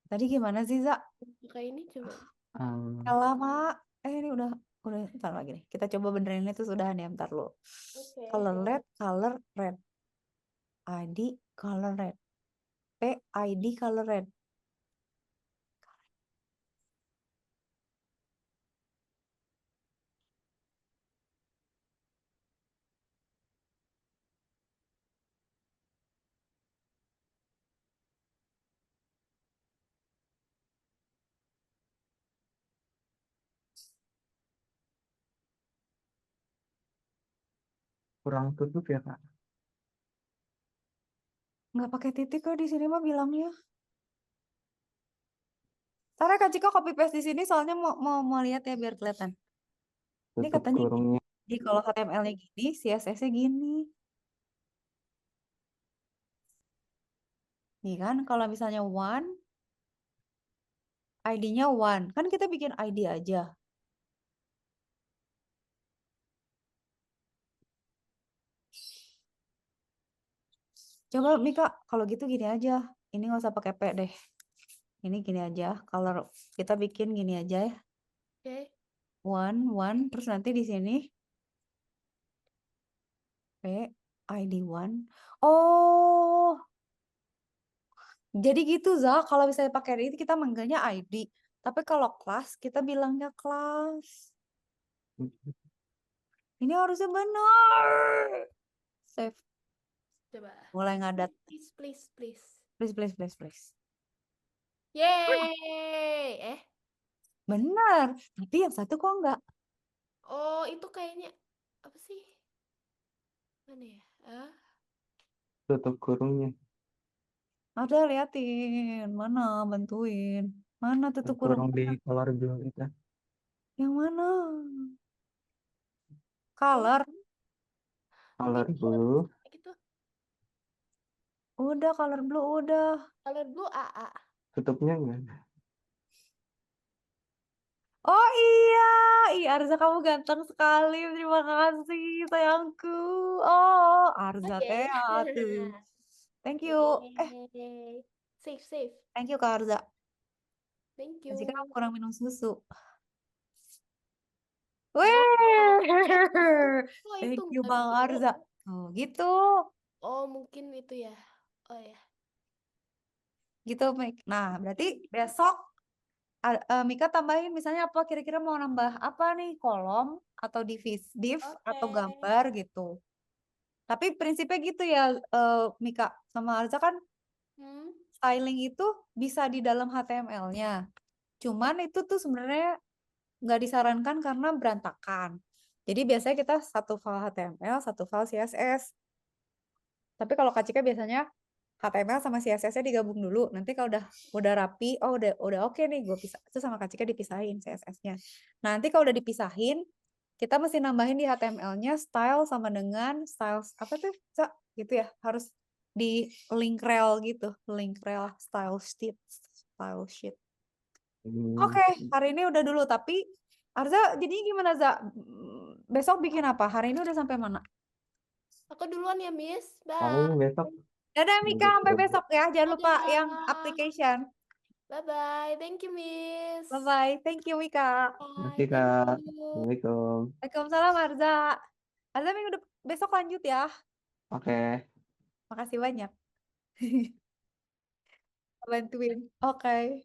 Tadi gimana sih, Za? kayak ini coba. Lama. Ini udah ntar lagi nih. Kita coba benerin ini terus udahan ya, ntar lo. Oke. Color red, color red. ID, color red. P, ID, color red. kurang tutup ya Kak. Nggak pakai titik kok di sini mah bilangnya. Ntar Kak Cika copy paste di sini soalnya mau lihat ya biar kelihatan. Ini Tutup katanya kurungnya. di kalau HTML-nya gini, CSS-nya gini. Nih kan, kalau misalnya one, ID-nya one. Kan kita bikin ID aja. Coba Mika, kalau gitu gini aja. Ini nggak usah pakai P deh. Ini gini aja. Color kita bikin gini aja ya. Oke. One. Terus nanti di sini P, ID one. Oh, jadi gitu Za. Kalau misalnya pakai ini kita manggilnya ID. Tapi kalau kelas kita bilangnya kelas. Ini harusnya benar. Save. Coba. Mulai ngadat. Please, please, please. Please. Yeay. Benar. Tapi yang satu kok enggak? Oh, itu kayaknya apa sih? Mana ya? Tutup kurungnya. Ada liatin. Mana bantuin. Mana tutup kurung? Kurung di color blue itu. Yang mana? Color. Color Mungkin blue. gitu. Udah color blue udah. Color blue AA. Tutupnya enggak. Oh iya. Ih Arza kamu ganteng sekali. Terima kasih sayangku. Oh Arza Oke. teh tuh. Thank you. Yeay. Save. Thank you Kak Arza. Thank you. Jika kamu kurang minum susu. Nah, Weh. oh, itu Thank you nggak Bang blue. Arza. Oh gitu. Oh, mungkin itu ya. Oh ya. Gitu Mik. Nah berarti besok Mika tambahin misalnya apa kira-kira mau nambah apa nih kolom atau div atau Oke. gambar gitu. Tapi prinsipnya gitu ya Mika sama Arza kan Hmm. styling itu bisa di dalam HTML-nya. Cuman itu tuh sebenarnya nggak disarankan karena berantakan. Jadi biasanya kita satu file HTML, satu file CSS. Tapi kalau Kak Cika biasanya HTML sama CSS-nya digabung dulu. Nanti kalau udah rapi, oh udah oke nih, gue pisah. Itu sama Kak Cika dipisahin CSS-nya. Nanti kalau udah dipisahin, kita mesti nambahin di HTML-nya style sama dengan styles apa tuh? Gitu ya, harus di link rel gitu, link rel style sheet. Oke, hari ini udah dulu. Tapi Arza, jadinya gimana Za? Besok bikin apa? Hari ini udah sampai mana? Aku duluan ya, Miss. Paling Bye. besok Dadah Mika, sampai besok ya. Jangan lupa yang Dadah. application. Bye-bye. Thank you, Miss. Bye-bye. Thank you Mika. Nanti Bye. Kak. Thank you. Assalamualaikum. Waalaikumsalam Arza. Arza minggu besok lanjut ya. Oke. Makasih banyak. Bantuin. Oke.